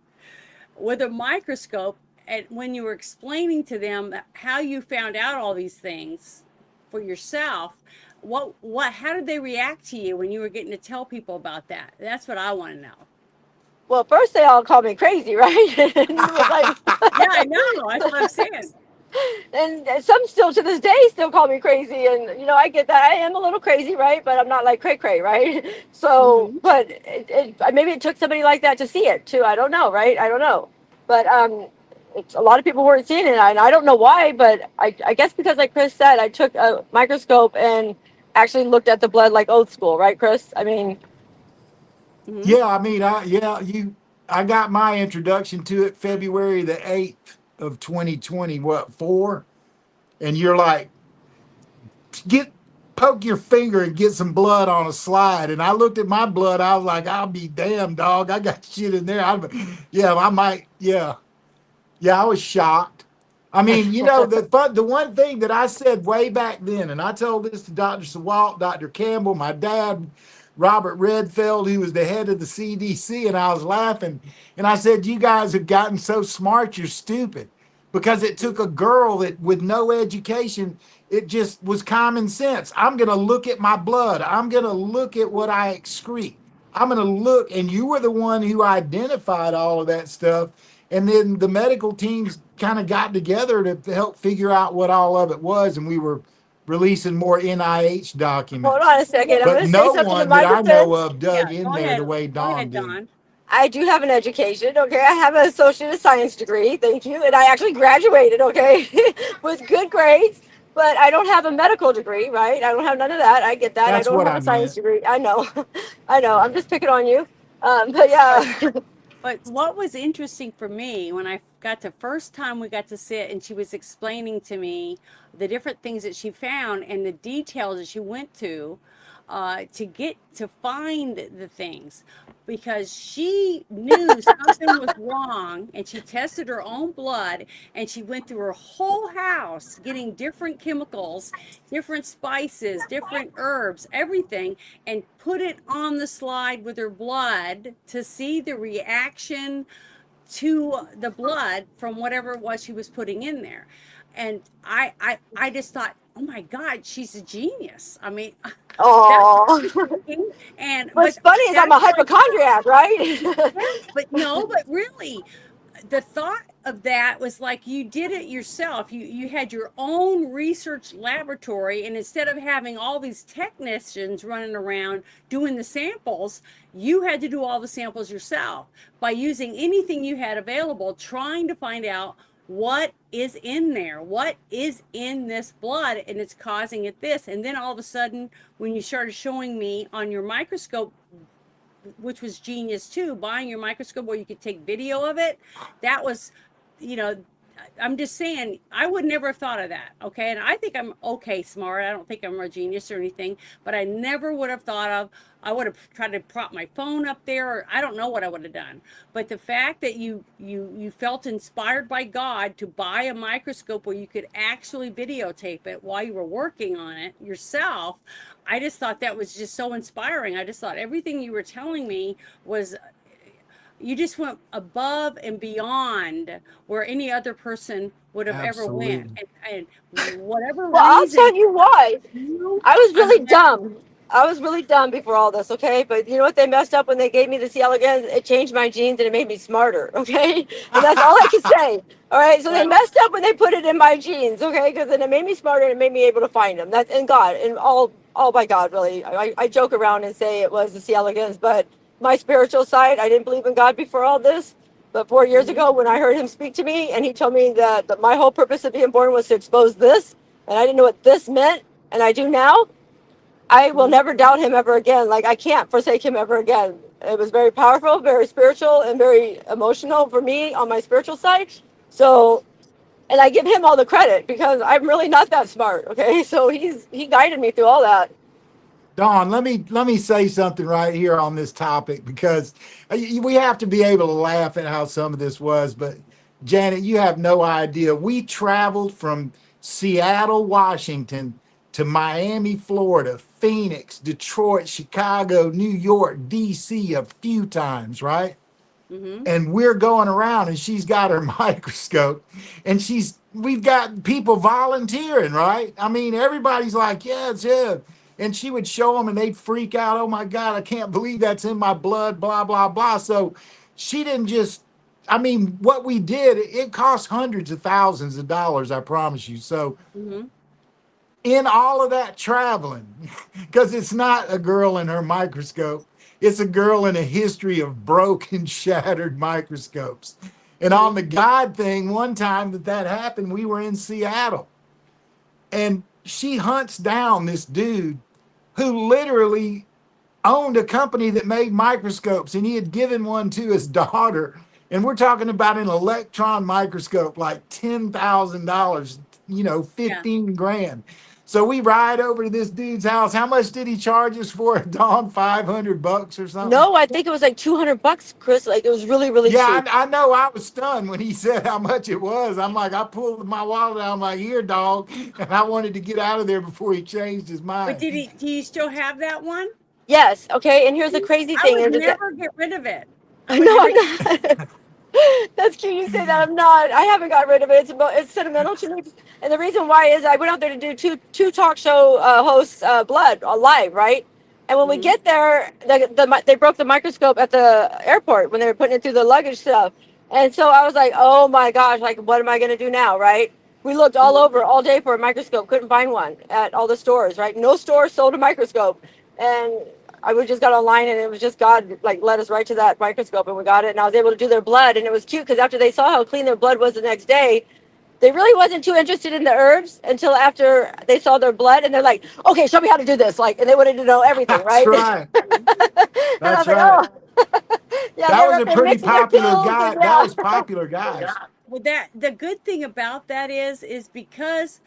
with a microscope, and when you were explaining to them how you found out all these things for yourself, how did they react to you when you were getting to tell people about that? That's what I want to know. Well, first they all called me crazy, right? And it was like, Yeah, I know. That's what I'm saying. and some still to this day still call me crazy, and I get that I am a little crazy, right? But I'm not like cray, right? So, but maybe it took somebody like that to see it too. I don't know, right? I don't know, but it's a lot of people weren't seeing it, and I don't know why, but I guess because like Chris said, I took a microscope and actually looked at the blood like old school, right, Chris? I mean, Yeah, I mean, I got my introduction to it February the 8th of 2020, four? And you're like, poke your finger and get some blood on a slide. And I looked at my blood, I was like, I'll be damned, dog. I got shit in there. I might, yeah. Yeah, I was shocked. I mean, the one thing that I said way back then, and I told this to Dr. Sawalt, Dr. Campbell, my dad, Robert Redfield, who was the head of the CDC, and I was laughing. And I said, you guys have gotten so smart, you're stupid. Because it took a girl that with no education, it just was common sense. I'm going to look at my blood. I'm going to look at what I excrete. I'm going to look, and you were the one who identified all of that stuff. And then the medical teams kind of got together to help figure out what all of it was. And we were releasing more NIH documents. hold on a second. I'm But going to say no something to one my that I know defense. of dug Yeah, in go there ahead. the way Go Dawn ahead, did. Dawn. I do have an education, okay? I have an associate of science degree, thank you. And I actually graduated, okay, with good grades. But I don't have a medical degree, right? I don't have none of that. I get that. I That's don't what have I a science meant. degree. I know. I know. I'm just picking on you. But yeah. But what was interesting for me when I got to first time we got to sit and she was explaining to me the different things that she found and the details that she went to get to find the things, because she knew something was wrong and she tested her own blood and she went through her whole house getting different chemicals, different spices, different herbs, everything, and put it on the slide with her blood to see the reaction to the blood from whatever it was she was putting in there. And I just thought, oh my God, she's a genius. I mean, that's Oh, and what's but funny is I'm that's a why, hypochondriac, right? yeah, but no, but really, the thought of that was like you did it yourself. You had your own research laboratory, and instead of having all these technicians running around doing the samples, you had to do all the samples yourself by using anything you had available, trying to find out what is in there, what is in this blood, and it's causing it this. And then all of a sudden, when you started showing me on your microscope, which was genius too, buying your microscope where you could take video of it, that was, you know, I'm just saying, I would never have thought of that. Okay. And I think I'm okay smart. I don't think I'm a genius or anything, but I never would have thought of, I would have tried to prop my phone up there, or I don't know what I would have done. But the fact that you felt inspired by God to buy a microscope where you could actually videotape it while you were working on it yourself, I just thought that was just so inspiring. I just thought everything you were telling me was, you just went above and beyond where any other person would have ever went. Absolutely. And whatever Well, I'll reason, tell you why. you, I was I'm really glad, dumb. I was really dumb before all this, okay? But you know what they messed up when they gave me the C. elegans? It changed my genes and it made me smarter, okay? And that's all I can say. All right, so they well, messed up when they put it in my genes, okay? Because then it made me smarter and it made me able to find them. That's in God, and all by God, really. I joke around and say it was the C. elegans, but my spiritual side, I didn't believe in God before all this. But 4 years mhm, ago, when I heard him speak to me, and he told me that my whole purpose of being born was to expose this, and I didn't know what this meant, and I do now, I will mhm. never doubt him ever again. Like, I can't forsake him ever again. It was very powerful, very spiritual, and very emotional for me on my spiritual side. So, and I give him all the credit because I'm really not that smart. Okay, so he guided me through all that. Don, let me say something right here on this topic because we have to be able to laugh at how some of this was. But Janet, you have no idea. We traveled from Seattle, Washington to Miami, Florida, Phoenix, Detroit, Chicago, New York, DC a few times, right? Mhm. And we're going around and she's got her microscope and we've got people volunteering, right? I mean, everybody's like, yeah, it's him. And she would show them and they'd freak out. Oh my God, I can't believe that's in my blood, blah, blah, blah. So she didn't just, I mean, what we did, it cost hundreds of thousands of dollars, I promise you. So Mhm. in all of that traveling, because it's not a girl in her microscope, it's a girl in a history of broken, shattered microscopes. And on Mhm. the God thing, one time that happened, we were in Seattle and she hunts down this dude who literally owned a company that made microscopes and he had given one to his daughter. And we're talking about an electron microscope, like $10,000, Yeah. 15 grand. So we ride over to this dude's house. How much did he charge us for it, Dawn? $500 or something? No, I think it was like $200, Chris. Like, it was really, really Yeah, cheap. I know. I was stunned when he said how much it was. I'm like, I pulled my wallet out. I'm like, here, dog. And I wanted to get out of there before he changed his But mind. do you still have that one? Yes. Okay. And here's the crazy I thing would is that never get rid of it. I would no, never I'm get rid not. That's cute you say that. I'm not. I haven't got rid of it. It's sentimental to me. And the reason why is I went out there to do two talk show hosts blood live, right? And when we Mhm. get there, they broke the microscope at the airport when they were putting it through the luggage stuff. And so I was like, oh my gosh, like what am I gonna do now, right? We looked all Mhm. over all day for a microscope, couldn't find one at all the stores, right? No store sold a microscope. And we just got online and it was just God like led us right to that microscope and we got it and I was able to do their blood and it was cute because after they saw how clean their blood was the next day, they really wasn't too interested in the herbs until after they saw their blood and they're like, okay, show me how to do this. Like, and they wanted to know everything, That's right? right. And I was That's like, right. oh, yeah, That they're was up a there pretty mixing their popular pills and guy. That yeah. was popular, guys. Well, that the good thing about that is because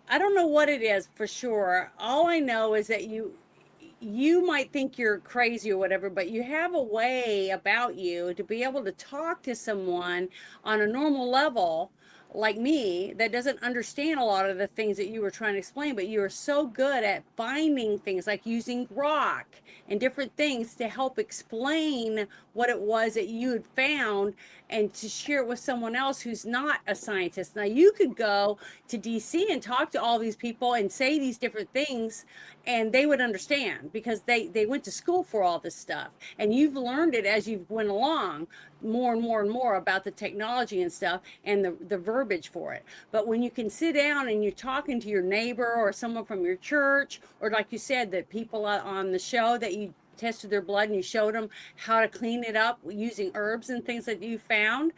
I don't know what it is for sure. All I know is that you might think you're crazy or whatever, but you have a way about you to be able to talk to someone on a normal level like me that doesn't understand a lot of the things that you were trying to explain, but you are so good at finding things like using rock and different things to help explain what it was that you had found and to share it with someone else who's not a scientist. Now, you could go to DC and talk to all these people and say these different things, and they would understand because they went to school for all this stuff. And you've learned it as you went along more and more and more about the technology and stuff and the verbiage for it. But when you can sit down and you're talking to your neighbor or someone from your church, or like you said, the people on the show that you tested their blood and you showed them how to clean it up using herbs and things that you found,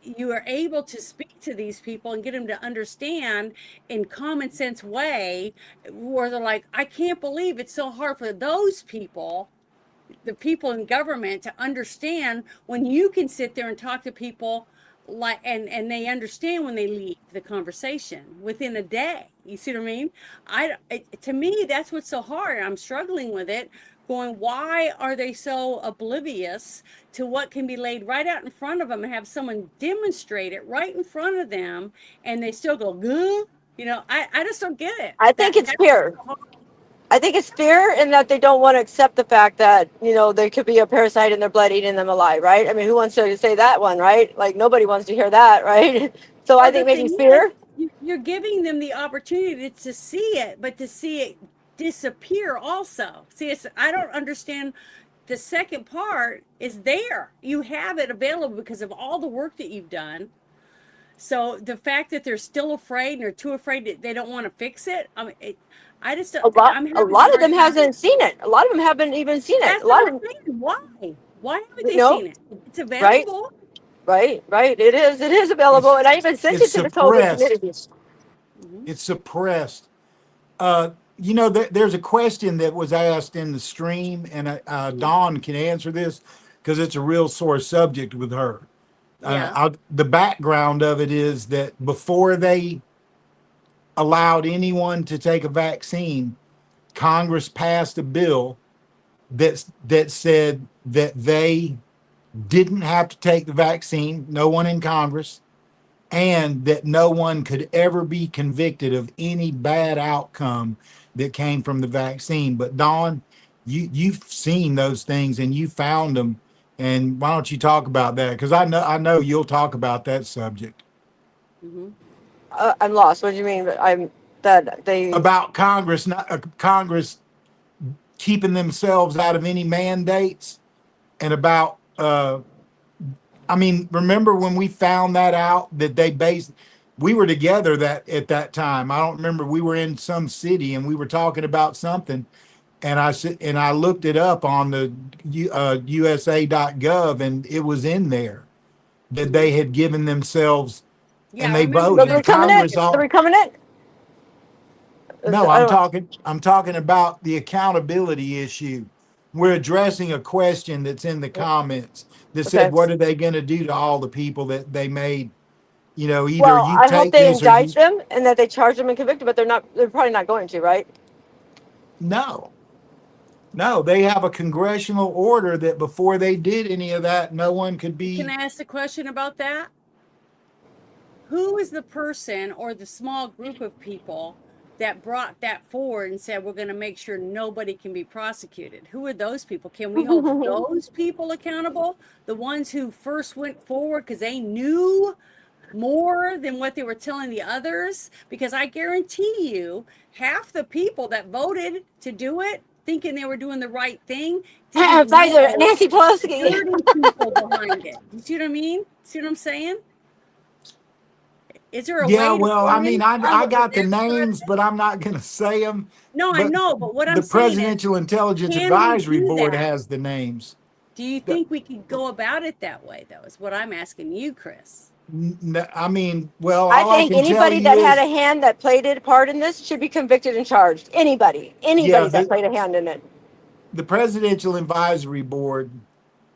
you are able to speak to these people and get them to understand in common sense way, where they're like, I can't believe it's so hard for those people, the people in government, to understand when you can sit there and talk to people like, and they understand when they leave the conversation within a day. You see what I mean? To me, that's what's so hard. I'm struggling with it, going, why are they so oblivious to what can be laid right out in front of them and have someone demonstrate it right in front of them, and they still go, "Gah?" You know, I just don't get it. I think it's fear. I think it's fear in that they don't want to accept the fact that, you know, there could be a parasite in their blood eating them alive, right? I mean, who wants to say that one, right? Like, nobody wants to hear that, right? So I think maybe fear. You're giving them the opportunity to see it, but to see it disappear also. See, I don't understand. The second part is there. You have it available because of all the work that you've done. So the fact that they're still afraid and they're too afraid that they don't want to fix it. I mean, I just don't. A lot of them hasn't seen it. A lot of them haven't even seen it. That's what I'm saying. Why haven't they seen it? It's available. Right. It is available, and I even sent it to the COVID community. It's suppressed. You know, there's a question that was asked in the stream, and Dawn can answer this because it's a real sore subject with her. The background of it is that before they allowed anyone to take a vaccine, Congress passed a bill that said that they didn't have to take the vaccine, no one in Congress, and that no one could ever be convicted of any bad outcome that came from the vaccine. But Dawn, you've seen those things and you found them, and why don't you talk about that? Because I know you'll talk about that subject. I'm lost. What do you mean? About Congress, Congress keeping themselves out of any mandates, and about I mean, remember when we found that out, that we were together at that time. I don't remember, we were in some city and we were talking about something, and I looked it up on the USA.gov, and it was in there that they had given themselves, and they voted. The recombinant? No, I'm talking about the accountability issue. We're addressing a question that's in the comments that said, what are they going to do to all the people that they made, you know, either I hope they indict them and that they charge them and convict them, but they're probably not going to, right? No, they have a congressional order that before they did any of that, no one could be. Can I ask a question about that? Who is the person or the small group of people that brought that forward and said, we're going to make sure nobody can be prosecuted? Who are those people? Can we hold those people accountable? The ones who first went forward because they knew more than what they were telling the others? Because I guarantee you, half the people that voted to do it, thinking they were doing the right thing, Pfizer, Nancy Pelosi, 30 people behind it. You see what I mean? See what I'm saying? Is there a way? Well, I mean, I got the names, but I'm not going to say them. No, I know, but what I'm saying is, the Presidential Intelligence Advisory Board has the names. Do you think we could go about it that way, though, is what I'm asking you, Chris? I mean, well, I think anybody that had a hand that played a part in this should be convicted and charged. Anybody that played a hand in it. The Presidential Advisory Board,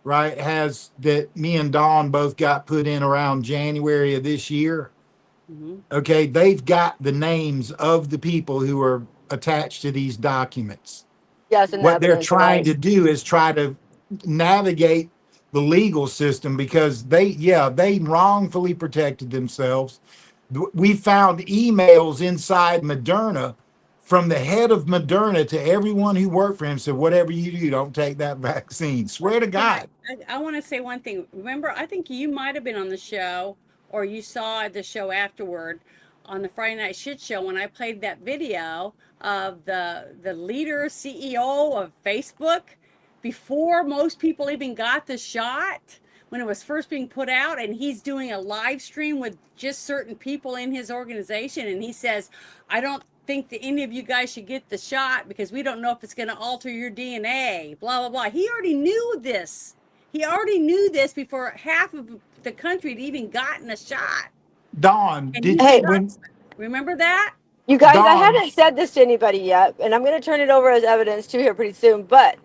right, has that me and Dawn both got put in around January of this year. Okay, they've got the names of the people who are attached to these documents. Yes, and what they're trying to do is try to navigate the legal system, because they wrongfully protected themselves. We found emails inside Moderna from the head of Moderna to everyone who worked for him said, whatever you do, don't take that vaccine. Swear to God. I want to say one thing. Remember, I think you might have been on the show or you saw the show afterward on the Friday Night Shit Show when I played that video of the leader, CEO of Facebook before most people even got the shot when it was first being put out, and he's doing a live stream with just certain people in his organization, and he says, I don't think that any of you guys should get the shot because we don't know if it's going to alter your DNA, blah, blah, blah. He already knew this. He already knew this before half of the country had even gotten a shot. Dawn, And did he Hey. when remember that? You guys, I Dawn, haven't said this to anybody yet, and I'm going to turn it over as evidence too here pretty soon. But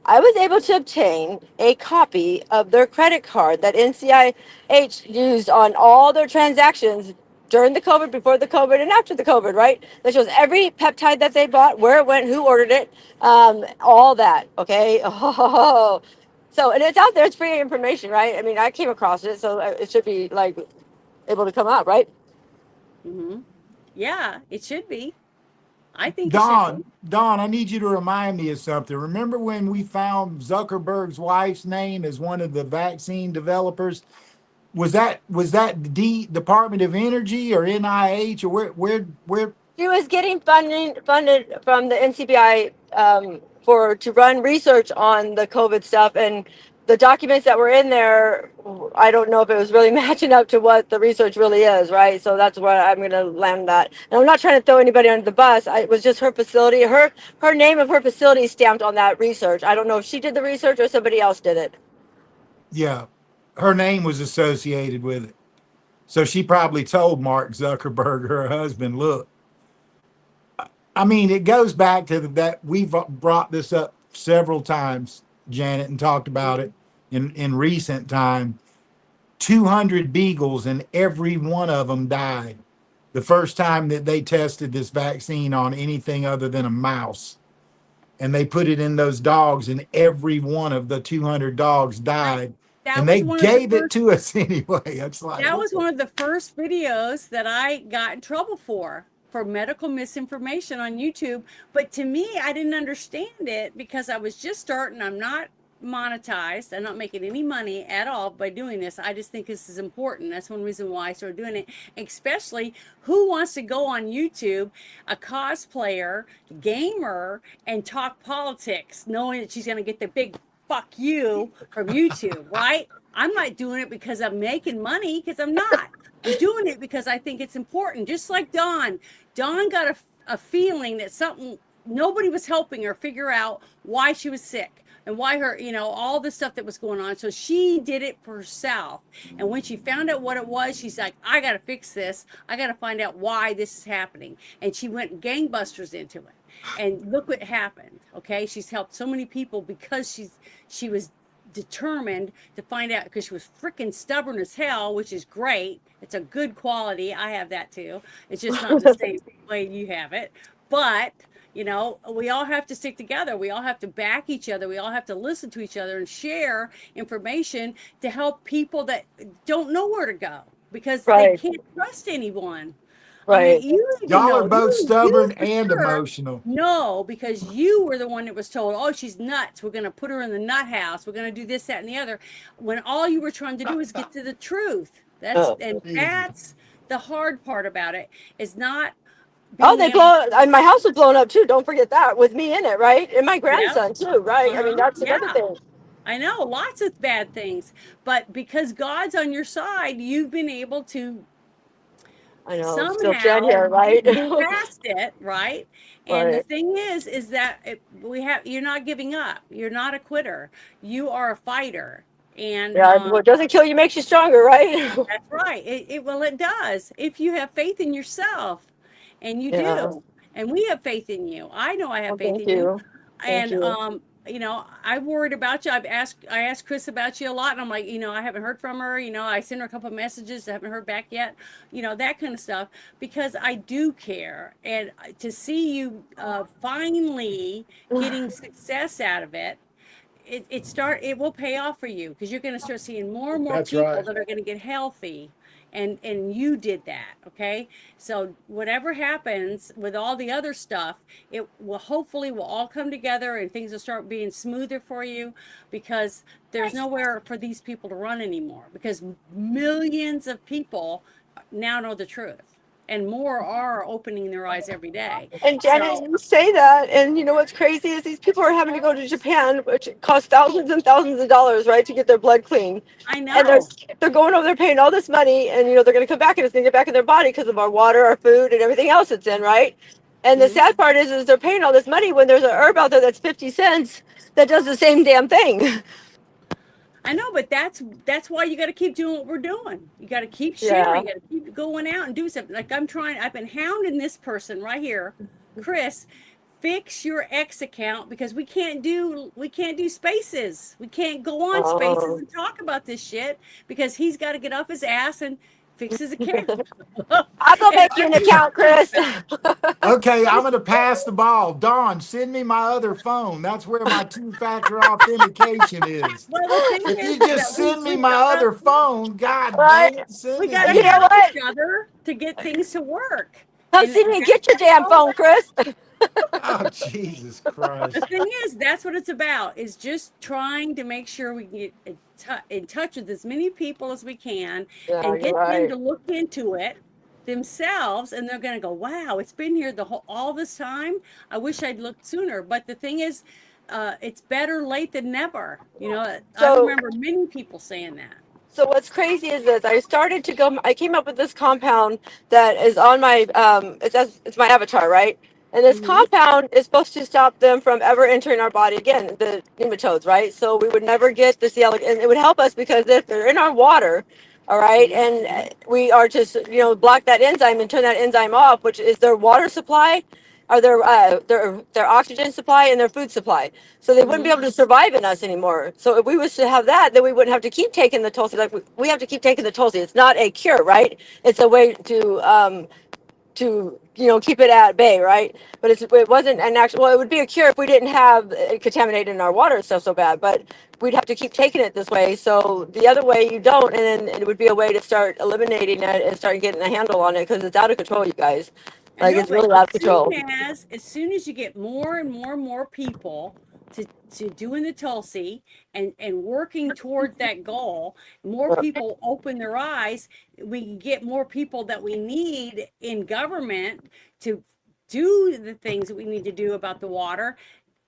I was able to obtain a copy of their credit card that NCIH used on all their transactions during the COVID, before the COVID, and after the COVID, right? That shows every peptide that they bought, where it went, who ordered it, all that. Okay. Oh, so, and it's out there. It's free information, right? I mean, I came across it, so it should be like able to come out, right? Mm-hmm. Yeah, it should be. I think it should be. Dawn, I need you to remind me of something. Remember when we found Zuckerberg's wife's name as one of the vaccine developers? Was that the Department of Energy or NIH or where? She was getting funded from the NCBI to run research on the COVID stuff, and the documents that were in there, I don't know if it was really matching up to what the research really is, right? So that's where I'm going to land that. And I'm not trying to throw anybody under the bus. It was just her facility, her name of her facility stamped on that research. I don't know if she did the research or somebody else did it. Yeah, her name was associated with it. So she probably told Mark Zuckerberg, her husband, look, I mean, it goes back to that we've brought this up several times, Janet, and talked about it in recent time. 200 beagles and every one of them died the first time that they tested this vaccine on anything other than a mouse. And they put it in those dogs and every one of the 200 dogs died. And they gave it to us anyway. It's like, that was one of the first videos that I got in trouble for medical misinformation on YouTube. But to me, I didn't understand it because I was just starting. I'm not monetized. I'm not making any money at all by doing this. I just think this is important. That's one reason why I started doing it. Especially, who wants to go on YouTube, a cosplayer, gamer, and talk politics, knowing that she's going to get the big fuck you from YouTube, right? I'm not doing it because I'm making money, because I'm not. I'm doing it because I think it's important. Just like Dawn. Dawn got a feeling that something, nobody was helping her figure out why she was sick and why her, all the stuff that was going on. So she did it for herself. And when she found out what it was, she's like, I got to fix this. I got to find out why this is happening. And she went gangbusters into it. And look what happened. Okay. She's helped so many people because she was determined to find out, because she was freaking stubborn as hell, which is great. It's a good quality. I have that too. It's just not the same way you have it. But we all have to stick together. We all have to back each other. We all have to listen to each other and share information to help people that don't know where to go because they can't trust anyone. Right. I mean, y'all are both stubborn and emotional. No, because you were the one that was told, oh, she's nuts. We're going to put her in the nut house. We're going to do this, that, and the other. When all you were trying to do is get to the truth. That's the hard part about it, is not. And my house was blown up too. Don't forget that, with me in it, right? And my grandson too, right? I mean, that's another thing. I know, lots of bad things. But because God's on your side, you've been able to somehow here, right? past it, right? And the thing is that you're not giving up. You're not a quitter. You are a fighter. And what doesn't kill you makes you stronger, right? That's right. It does. If you have faith in yourself, and you do, and we have faith in you. I know I have faith in you. And I worried about you. I asked Chris about you a lot, and I'm like, I haven't heard from her. I sent her a couple of messages. I haven't heard back yet. That kind of stuff, because I do care. And to see you finally getting success out of it it will pay off for you because you're going to start seeing more and more That's people right. that are going to get healthy, and you did that. Okay, so whatever happens with all the other stuff, it will hopefully will all come together and things will start being smoother for you, because there's nowhere for these people to run anymore, because millions of people now know the truth, and more are opening their eyes every day. And Janet, So you say that, and you know what's crazy is these people are having to go to Japan, which costs thousands and thousands of dollars, right, to get their blood clean. I And know. they're going over there paying all this money, and you know they're going to come back and it's going to get back in their body because of our water, our food, and everything else it's in, right? And the Mhm. sad part is they're paying all this money when there's a herb out there that's 50 cents that does the same damn thing. I know, but that's why you got to keep doing what we're doing. You got to keep Yeah. sharing. You got to keep going out and do something. Like I've been hounding this person right here, Chris. Fix your X account, because we can't do spaces. We can't go on spaces Oh. and talk about this shit, because he's got to get off his ass and fix his account. I'll go And make you an account, Chris. Okay, I'm going to pass the ball. Dawn, send me my other phone. That's where my two-factor authentication is. well, the thing If is you just that send me we my gotta other phone, God Right? dang it, send we it gotta to You know me. help what? each other to get things to work. Come And see me that's get your what damn it's all phone, Chris. Oh, Jesus The Christ. thing is, that's what it's about, is just trying to make sure we can get in touch with as many people as we can Yeah, and you're get them right. to look into it themselves, and they're going to go, wow, it's been here all this time. I wish I'd looked sooner. But the thing is, it's better late than never. I So remember many people saying that. So what's crazy is this: I started to go. I came up with this compound that is on my. It's my avatar, right? And this Hmm. compound is supposed to stop them from ever entering our body again, the nematodes, right? So we would never get this yellow, and it would help us because if they're in our water, all right, and we are just block that enzyme and turn that enzyme off, which is their water supply, or their oxygen supply and their food supply. So they wouldn't be Hmm. able to survive in us anymore. So if we was to have that, then we wouldn't have to keep taking the Tulsi. Like we have to keep taking the Tulsi. It's not a cure, right? It's a way to keep it at bay, right? But it wasn't an actual. Well, it would be a cure if we didn't have it contaminated in our water and stuff so bad. But we'd have to keep taking it this way. So the other way you don't, and then it would be a way to start eliminating it and start getting a handle on it because it's out of control, you guys. I Like know, it's but really out of control. as soon as you get more and more and more people to doing the Tulsi and working towards that goal, more people open their eyes. We can get more people that we need in government to do the things that we need to do about the water.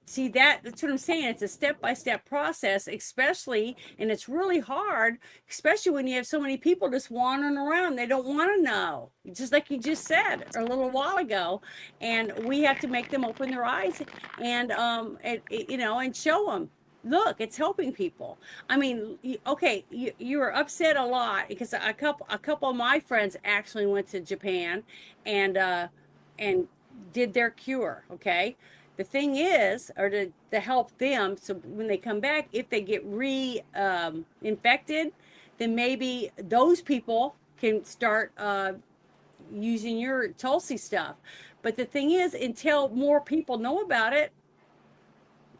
See, that's what I'm saying. It's a step-by-step process, especially, and it's really hard, especially when you have so many people just wandering around. They don't want to know, just like you just said a little while ago. And we have to make them open their eyes and and show them, look, it's helping people. I mean, okay, you were upset a lot because a couple of my friends actually went to Japan and did their cure. Okay, the thing is, or to help them, so when they come back, if they get infected, then maybe those people can start using your Tulsi stuff. But the thing is, until more people know about it,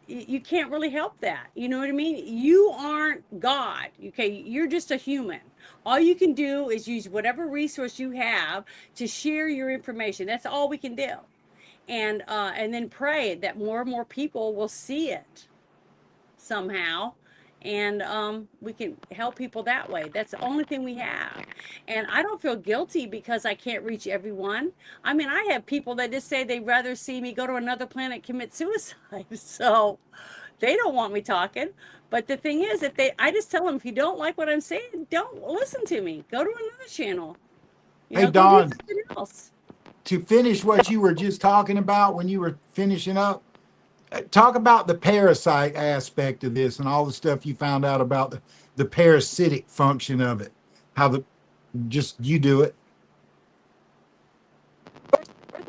you can't really help that. You know what I mean? You aren't God. Okay, you're just a human. All you can do is use whatever resource you have to share your information. That's all we can do, and then pray that more and more people will see it somehow, and we can help people that way. That's the only thing we have. And I don't feel guilty because I can't reach everyone. I mean, I have people that just say they'd rather see me go to another planet commit suicide. So they don't want me talking. But the thing is, I just tell them, if you don't like what I'm saying, don't listen to me. Go to another channel. Hey, Go do Dawn, something else. to finish what you were just talking about when you were finishing up, talk about the parasite aspect of this and all the stuff you found out about the parasitic function of it. How just you do it.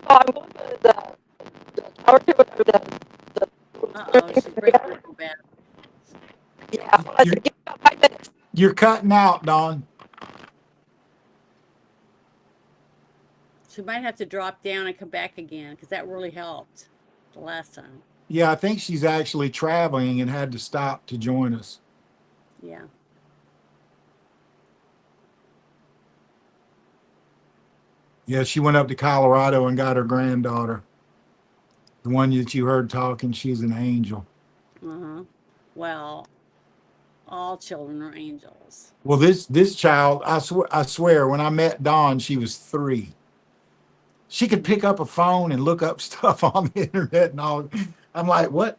I'm going to the tower to Uh-oh, she's breaking up real bad. yeah. I You're, said, give me about 5 minutes. you're cutting out, Dawn. She might have to drop down and come back again, because that really helped the last time. Yeah, I think she's actually traveling and had to stop to join us. Yeah. Yeah, she went up to Colorado and got her granddaughter. The one that you heard talking, she's an angel. Uh-huh. Well, all children are angels. Well, this child, I swear, when I met Dawn, she was 3. She could pick up a phone and look up stuff on the internet and all. I'm like, what?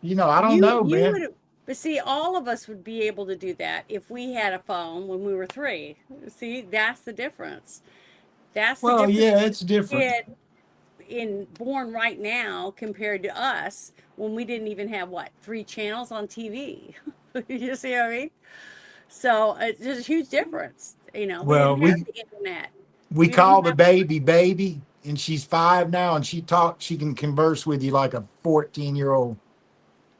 I don't know, You man. would, but see, all of us would be able to do that if we had a phone when we were 3. See, that's the difference. That's the Well, difference. yeah, it's different. Kid born right now compared to us when we didn't even have what 3 channels on TV. You see what I mean? So there's a huge difference. We Well, didn't have the internet. we We didn't call the have baby, and she's 5 now, and she can converse with you like a 14-year-old.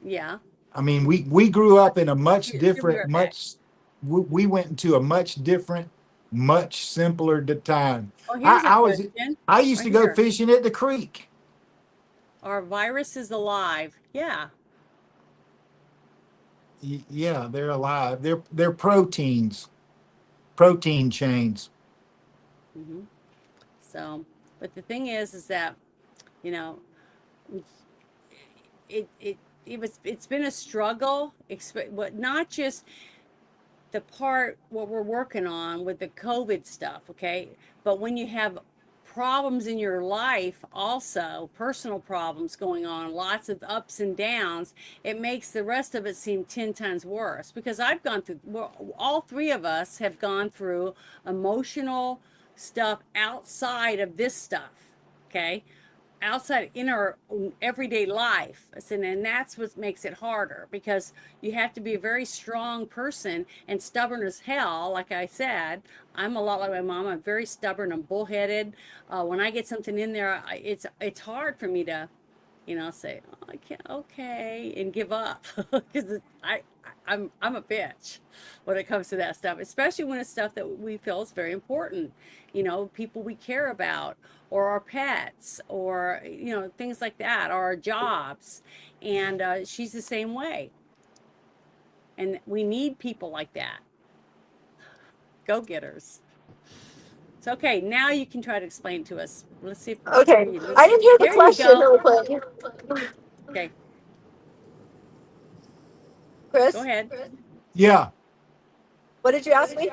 yeah. I mean, we grew up in a much She'll be different, right back. we went into a much different, much simpler time. Oh, here's a I was question. I used Right to go here. fishing at the creek. Are viruses alive? Yeah. Yeah, they're alive. They're proteins, protein chains. hmm So, but the thing is that, you know, it's been a struggle, but not just the part what we're working on with the COVID stuff, okay? But when you have problems in your life, also personal problems going on, lots of ups and downs, it makes the rest of it seem 10 times worse. Because I've gone through, well, all 3 of us have gone through emotional stuff outside of this stuff, okay? Outside in our everyday life. And that's what makes it harder, because you have to be a very strong person and stubborn as hell. Like I said, I'm a lot like my mom. I'm very stubborn. I'm bullheaded. When I get something in there, it's hard for me to say, oh, I can't, okay, and give up. Because I'm a bitch when it comes to that stuff, especially when it's stuff that we feel is very important. People we care about, or our pets, or things like that, or our jobs. And she's the same way. And we need people like that, go-getters. So okay, now you can try to explain to us. Let's see if Okay, I didn't hear the there you question go. really quick. Okay, Chris, go ahead. Yeah. what did you ask me?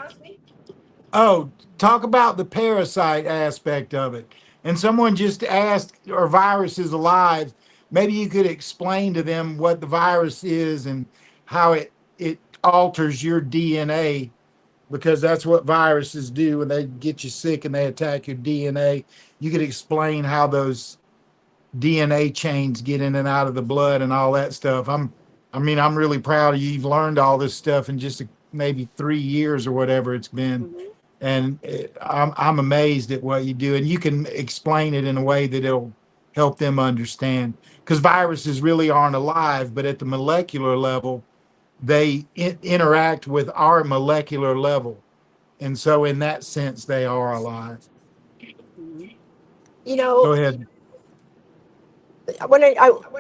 Oh, talk about the parasite aspect of it. And someone just asked, are viruses alive? Maybe you could explain to them what the virus is and how it alters your DNA, because that's what viruses do when they get you sick and they attack your DNA. You could explain how those DNA chains get in and out of the blood and all that stuff. I'm really proud of you. You've learned all this stuff in just maybe 3 years or whatever it's been. Mhm. And I'm amazed at what you do, and you can explain it in a way that it'll help them understand. Because viruses really aren't alive, but at the molecular level, they interact with our molecular level, and so in that sense, they are alive. Mhm. Go ahead. When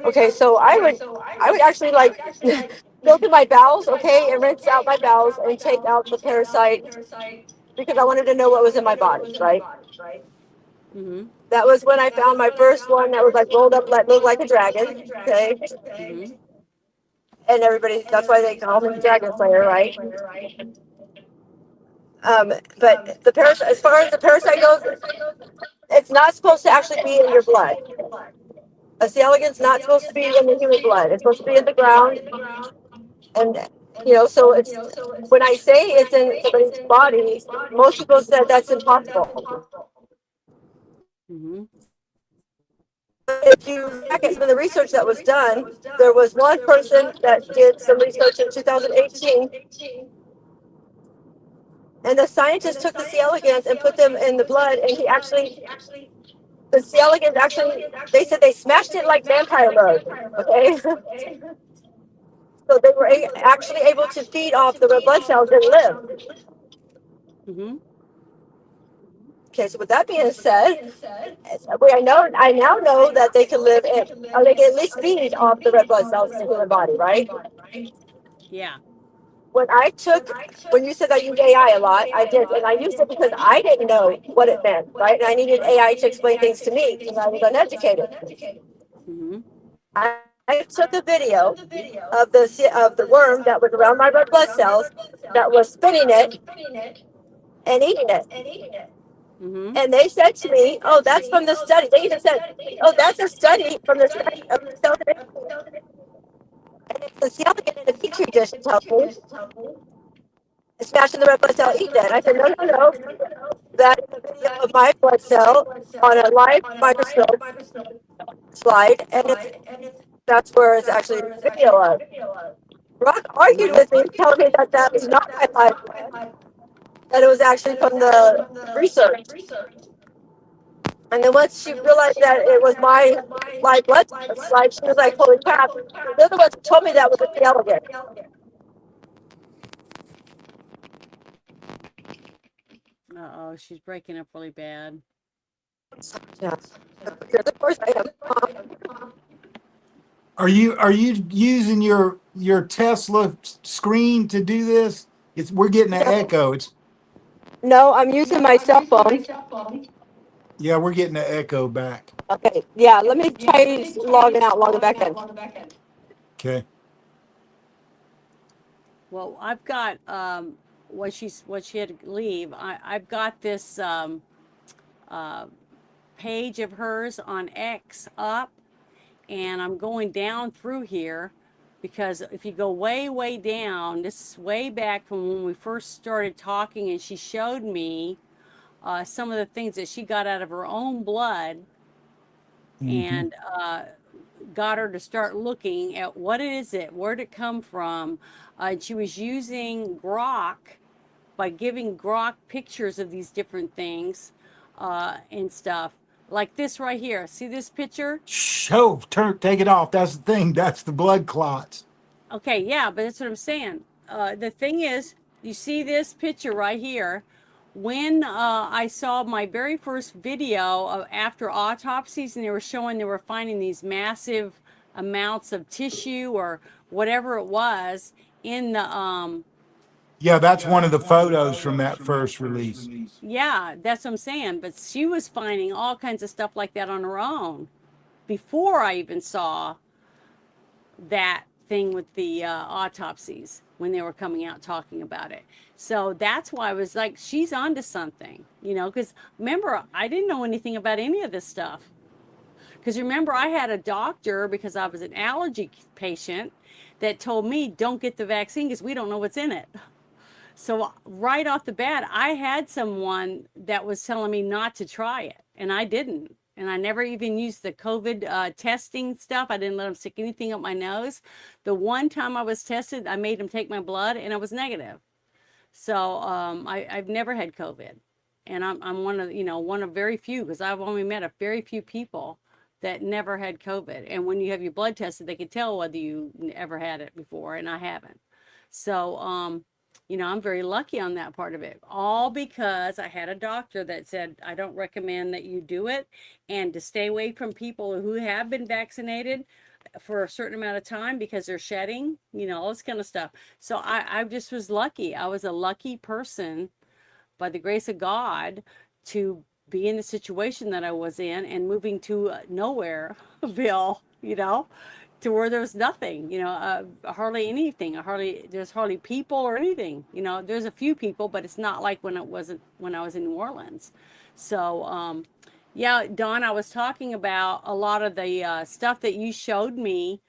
okay, so I would actually like go through my bowels, okay, and rinse out my bowels and take out the parasite because I wanted to know what was in my body, right? Mhm. That was when I found my first one that was like rolled up, like looked like a dragon, okay. Mhm. And that's why they call me Dragon Slayer, right? But the parasite, as far as the parasite goes, it's not supposed to actually be in your blood. A C. elegans not supposed to be in the human blood. It's supposed to be in the ground. And so it's when I say it's in somebody's body, most people said that's impossible. Mhm. If you look at some of the research that was done, there was one person that did some research in 2018, and the scientist took the C. elegans and put them in the blood, and the C. elegans actually, they said they smashed it like vampire blood, okay? So they were actually able to feed off the red blood cells and live. Mhm. Okay, so with that being said, I now know that they can live in, or they can at least feed off the red blood cells in the human body, right? Yeah. When you said I use AI a lot, I did, and I used it because I didn't know what it meant, right? And I needed AI to explain things to me because I was uneducated. Hmm. I took a video of the worm that was around my red blood cells that was spinning it and eating it. Hmm. And they said to me, "Oh, that's from the study." They even said, "Oh, that's a study from the study of the cell division." And it's the cell in a petri dish told me, smashing the red blood cell, eating it. I said, "No, no, no. That is a video of my blood cell on a live microscope slide, and that's where it's actually a video of." Rock argued with me, telling me that that was not my live blood, that it was actually from the research. And then once she realized that it was my live blood slide, she was like, "Holy crap!" The other ones told me that was a elegant. Uh-oh, she's breaking up really bad. Yeah. Of course I am. Are you using your Tesla screen to do this? We're getting an echo. No, I'm using my cell phone. Yeah, we're getting an echo back. Okay, yeah, let me try logging out, logging back in. Okay. Well, I've got when she had to leave, I've got this page of hers on X up, and I'm going down through here because if you go way down, this is way back from when we first started talking, and she showed me some of the things that she got out of her own blood, and got her to start looking at what is it, where'd it come from. And she was using Grok by giving Grok pictures of these different things and stuff. Like this right here. See this picture? Oh, take it off. That's the thing. That's the blood clots. Okay, yeah, but that's what I'm saying. The thing is, you see this picture right here. When I saw my very first video of after autopsies, and they were finding these massive amounts of tissue or whatever it was in the Yeah, that's one of the photos from that first release. yeah, that's what I'm saying. But she was finding all kinds of stuff like that on her own before I even saw that thing with the autopsies when they were coming out talking about it. So that's why I was like, she's onto something, because remember, I didn't know anything about any of this stuff. Because remember, I had a doctor, because I was an allergy patient, that told me, don't get the vaccine because we don't know what's in it. So right off the bat, I had someone that was telling me not to try it, and I didn't. And I never even used the COVID testing stuff. I didn't let them stick anything up my nose. The one time I was tested, I made them take my blood, and I was negative. So I've never had COVID, and I'm one of very few, because I've only met a very few people that never had COVID. And when you have your blood tested, they can tell whether you ever had it before, and I haven't. So I'm very lucky on that part of it, all because I had a doctor that said, I don't recommend that you do it, and to stay away from people who have been vaccinated for a certain amount of time because they're shedding, all this kind of stuff. So I just was lucky. I was a lucky person by the grace of God to be in the situation that I was in and moving to Nowhereville, to where there was nothing, hardly anything, there's hardly people or anything, there's a few people, but it's not like when I was in New Orleans. So, yeah, Dawn, I was talking about a lot of the stuff that you showed me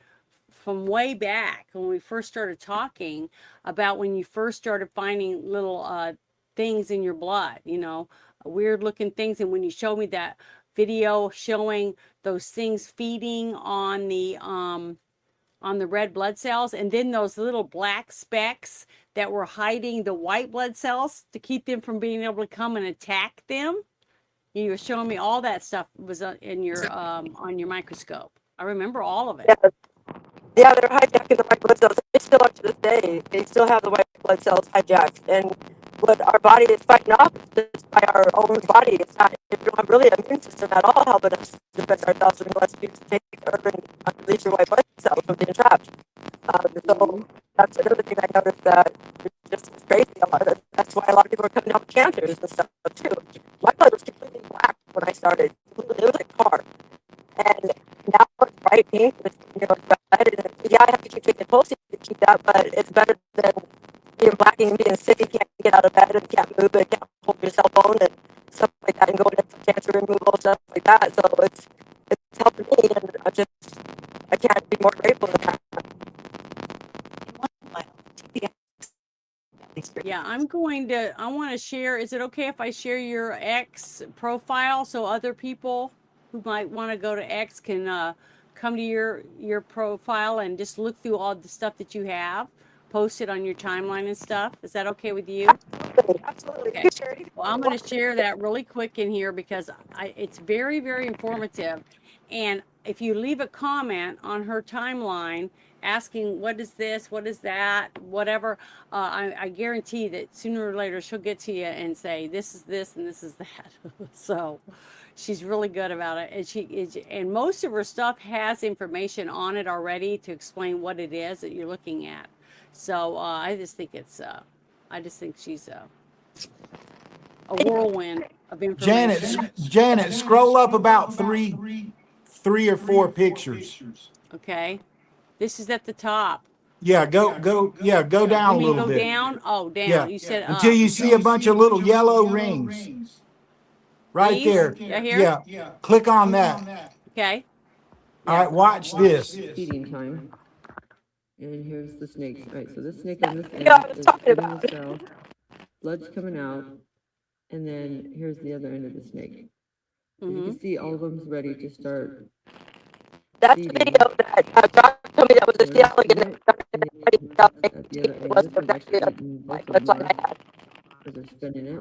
from way back when we first started talking about when you first started finding little things in your blood, weird looking things. And when you showed me that video showing those things feeding on the red blood cells, and then those little black specks that were hiding the white blood cells to keep them from being able to come and attack them. You were showing me all that stuff was in your on your microscope. I remember all of it. Yeah, they're hijacking the white blood cells. They still are to this day. They still have the white blood cells hijacked. And what our body is fighting off is just by our own body. It's not, we don't have really an immune system at all helping us defend ourselves unless you take or release your white blood cells from being trapped. So that's another thing I noticed that it's just crazy. That's why a lot of people are coming down with cancers and stuff too. My blood was completely black when I started. It was like tar. And now it's bright pink. It's, it's red. And yeah, I have to keep taking Tulsi to keep that, but it's better than being black and being sick. You can't get out of bed and can't move and can't hold your cell phone and stuff like that and go into cancer removal, stuff like that. So it's helping me, and I can't be more grateful for that. Yeah, I want to share. Is it okay if I share your X profile so other people who might want to go to X can come to your profile and just look through all the stuff that you have, post it on your timeline and stuff? Is that okay with you? Absolutely. Okay. Well, I'm going to share that really quick in here because it's very, very informative. And if you leave a comment on her timeline asking, what is this, what is that, whatever, I guarantee that sooner or later she'll get to you and say, this is this and this is that. So she's really good about it. And most of her stuff has information on it already to explain what it is that you're looking at. So I just think she's a whirlwind of information. Janet, scroll up about three or four pictures. Okay. This is at the top. Yeah, go down a You mean little go bit. down? Oh, down. Yeah, You said up. until you see a bunch of little yellow rings. Right These? there. Right here? Yeah. Click on that. Okay. All right, watch this. Feeding time. And here's the snakes. All right, so this snake on this end Yeah, I was is talking feeding about the cell. Blood's coming out. And then here's the other end of the snake. And you can see all of them's ready to start. That's the video that Doc told me that was a sea alligator. It wasn't actually a bloodline I had. Because they're spinning it.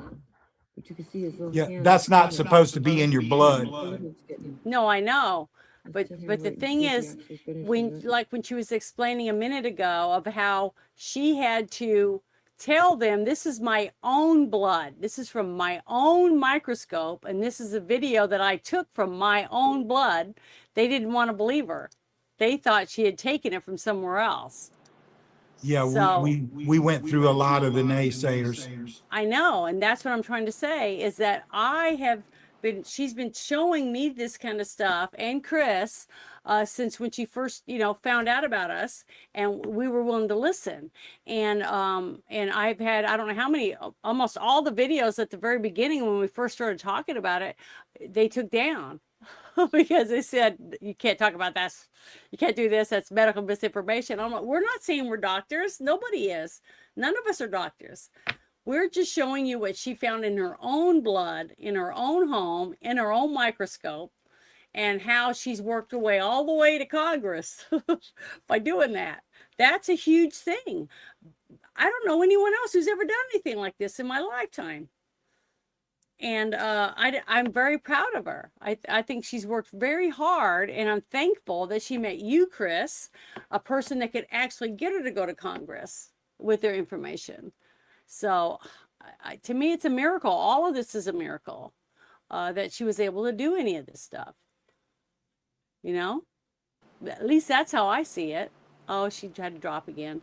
But you can see his little Yeah, hands that's not spinning. supposed to be in your blood. It's getting- No, I know. I'm But sitting here but the waiting to thing see if he is, actually finishes when it. she was explaining a minute ago of how she had to tell them, this is my own blood, this is from my own microscope, and this is a video that I took from my own blood, they didn't want to believe her. They thought she had taken it from somewhere else. Yeah, So- we went through a lot of the naysayers. I know, and that's what I'm trying to say is that she's been showing me this kind of stuff, and Chris, since when she first, found out about us, and we were willing to listen. And I've had, I don't know how many, almost all the videos at the very beginning when we first started talking about it, they took down. Because they said, you can't talk about this, you can't do this, that's medical misinformation. I'm like, we're not saying we're doctors. Nobody is. None of us are doctors. We're just showing you what she found in her own blood, in her own home, in her own microscope, and how she's worked her way all the way to Congress by doing that. That's a huge thing. I don't know anyone else who's ever done anything like this in my lifetime. And I'm very proud of her. I think she's worked very hard, and I'm thankful that she met you, Chris, a person that could actually get her to go to Congress with their information. So to me, it's a miracle. All of this is a miracle that she was able to do any of this stuff. At least that's how I see it. Oh, she tried to drop again.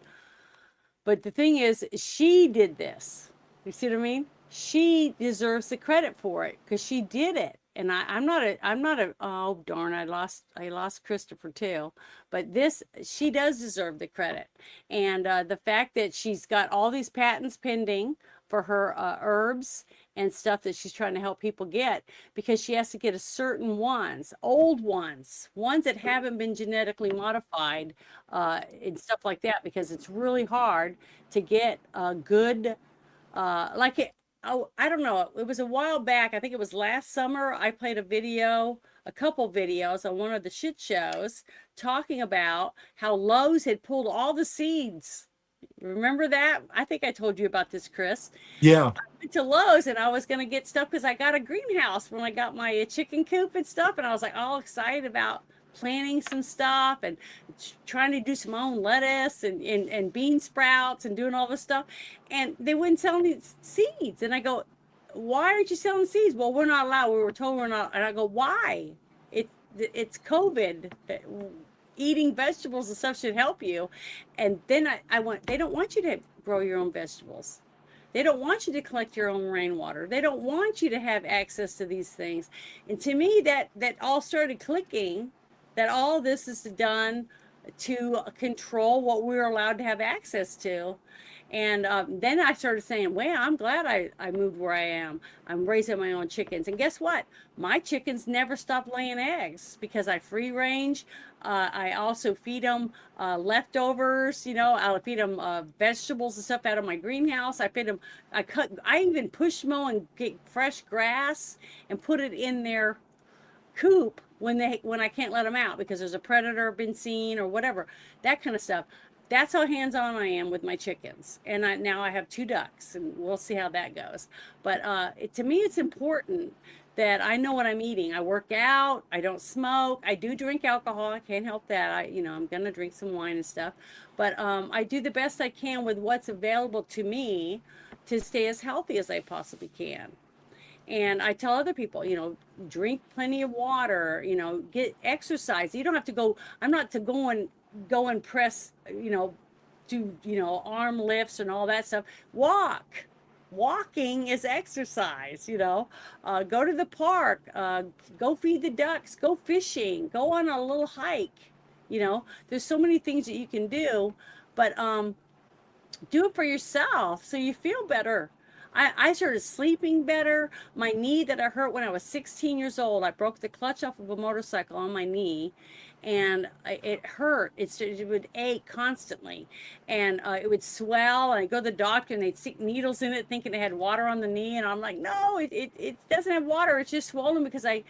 But the thing is, she did this. You see what I mean? She deserves the credit for it because she did it. And I'm not a, oh darn, I lost Christopher too. But she does deserve the credit. And the fact that she's got all these patents pending for her herbs and stuff that she's trying to help people get, because she has to get a certain old ones that haven't been genetically modified and stuff like that, because it's really hard to get a good, I don't know. It was a while back. I think it was last summer. I played a couple videos on one of the shit shows talking about how Lowe's had pulled all the seeds. Remember that? I think I told you about this, Chris. Yeah. I went to Lowe's and I was going to get stuff because I got a greenhouse when I got my chicken coop and stuff. And I was like all excited about planting some stuff and trying to do some own lettuce and bean sprouts and doing all this stuff. And they wouldn't sell any seeds. And I go, why aren't you selling seeds? Well, we're not allowed. We were told we're not. And I go, why? It's COVID. Eating vegetables and stuff should help you. And then they don't want you to grow your own vegetables. They don't want you to collect your own rainwater. They don't want you to have access to these things. And to me, that all started clicking, that all this is done to control what we're allowed to have access to. And then I started saying, well, I'm glad I moved where I am. I'm raising my own chickens. And guess what? My chickens never stop laying eggs because I free range. I also feed them leftovers, I'll feed them vegetables and stuff out of my greenhouse. I feed them, I even push mow and get fresh grass and put it in their coop when I can't let them out because there's a predator been seen or whatever, that kind of stuff. That's how hands-on I am with my chickens. And now I have 2 ducks, and we'll see how that goes. But to me, it's important that I know what I'm eating. I work out. I don't smoke. I do drink alcohol. I can't help that. I'm going to drink some wine and stuff. But I do the best I can with what's available to me to stay as healthy as I possibly can. And I tell other people, drink plenty of water, get exercise. You don't have to go, I'm not to go and press, do, arm lifts and all that stuff. Walking is exercise, go to the park, go feed the ducks, go fishing, go on a little hike. There's so many things that you can do, but do it for yourself so you feel better. I started sleeping better. My knee that I hurt when I was 16 years old, I broke the clutch off of a motorcycle on my knee, and it hurt. It would ache constantly, and it would swell, and I'd go to the doctor, and they'd stick needles in it thinking it had water on the knee, and I'm like, no, it doesn't have water. It's just swollen because I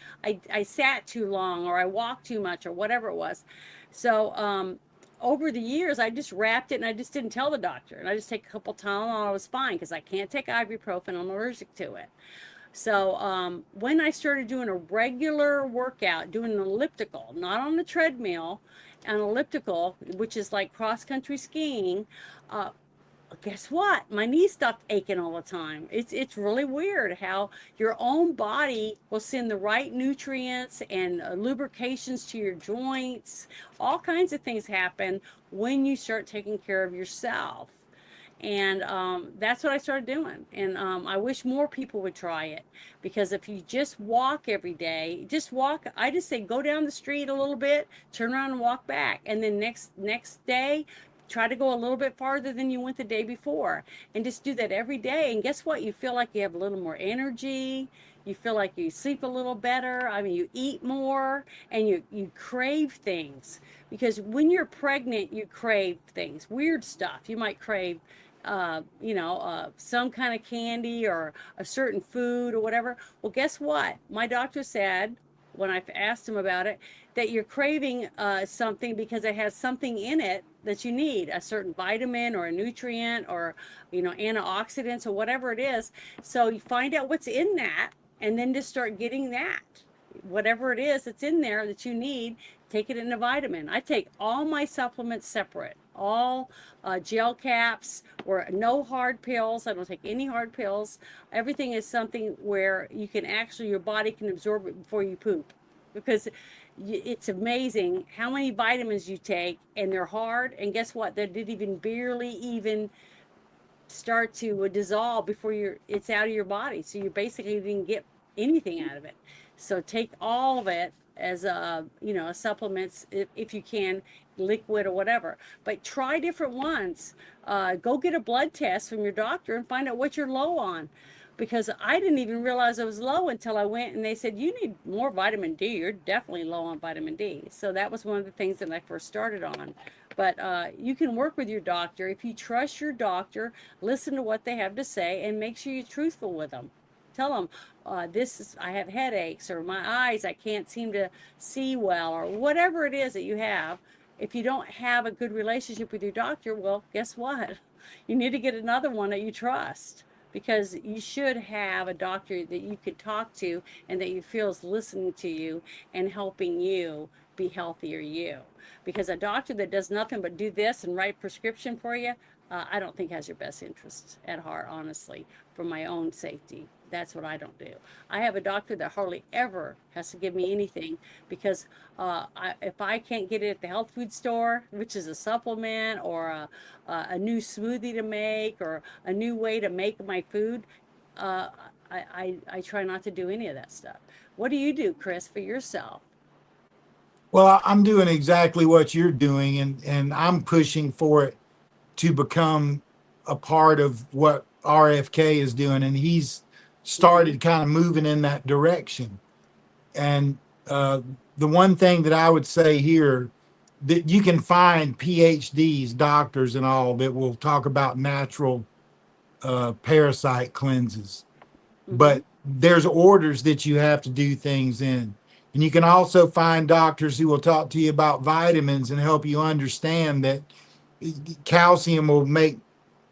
sat too long, or I walked too much, or whatever it was. So over the years, I just wrapped it and I just didn't tell the doctor. And I just take a couple Tylenol, I was fine because I can't take ibuprofen. I'm allergic to it. So when I started doing a regular workout, doing an elliptical, not on the treadmill, an elliptical, which is like cross-country skiing, guess what? My knee stopped aching all the time. It's really weird how your own body will send the right nutrients and lubrications to your joints. All kinds of things happen when you start taking care of yourself. And that's what I started doing. And I wish more people would try it, because if you just walk every day, I just say go down the street a little bit, turn around and walk back. And then next day, try to go a little bit farther than you went the day before, and just do that every day. And guess what? You feel like you have a little more energy. You feel like you sleep a little better. I mean, you eat more, and you crave things, because when you're pregnant, you crave things, weird stuff. You might crave, some kind of candy or a certain food or whatever. Well, guess what? My doctor said, when I asked him about it, that you're craving something because it has something in it that you need, a certain vitamin or a nutrient or, antioxidants or whatever it is. So you find out what's in that, and then just start getting that. Whatever it is that's in there that you need, take it in a vitamin. I take all my supplements separate, all gel caps, or no hard pills. I don't take any hard pills. Everything is something where you can actually, your body can absorb it before you poop, because it's amazing how many vitamins you take, and they're hard, and guess what? They didn't barely even start to dissolve before it's out of your body. So you basically didn't get anything out of it. So take all of it as supplements if you can, liquid or whatever. But try different ones. Go get a blood test from your doctor and find out what you're low on. Because I didn't even realize I was low until I went and they said, you need more vitamin D. You're definitely low on vitamin D. So that was one of the things that I first started on. But you can work with your doctor. If you trust your doctor, listen to what they have to say and make sure you're truthful with them. Tell them, I have headaches, or my eyes, I can't seem to see well, or whatever it is that you have. If you don't have a good relationship with your doctor, well, guess what? You need to get another one that you trust, because you should have a doctor that you could talk to and that you feel is listening to you and helping you be healthier you. Because a doctor that does nothing but do this and write prescription for you, I don't think has your best interests at heart, honestly, for my own safety. That's what I don't do. I have a doctor that hardly ever has to give me anything because if I can't get it at the health food store, which is a supplement or a new smoothie to make or a new way to make my food, I try not to do any of that stuff. What do you do, Chris, for yourself? Well, I'm doing exactly what you're doing, and I'm pushing for it to become a part of what RFK is doing, and he's started kind of moving in that direction. And the one thing that I would say here, that you can find PhDs, doctors, and all that will talk about natural parasite cleanses, but there's orders that you have to do things in. And you can also find doctors who will talk to you about vitamins and help you understand that calcium will make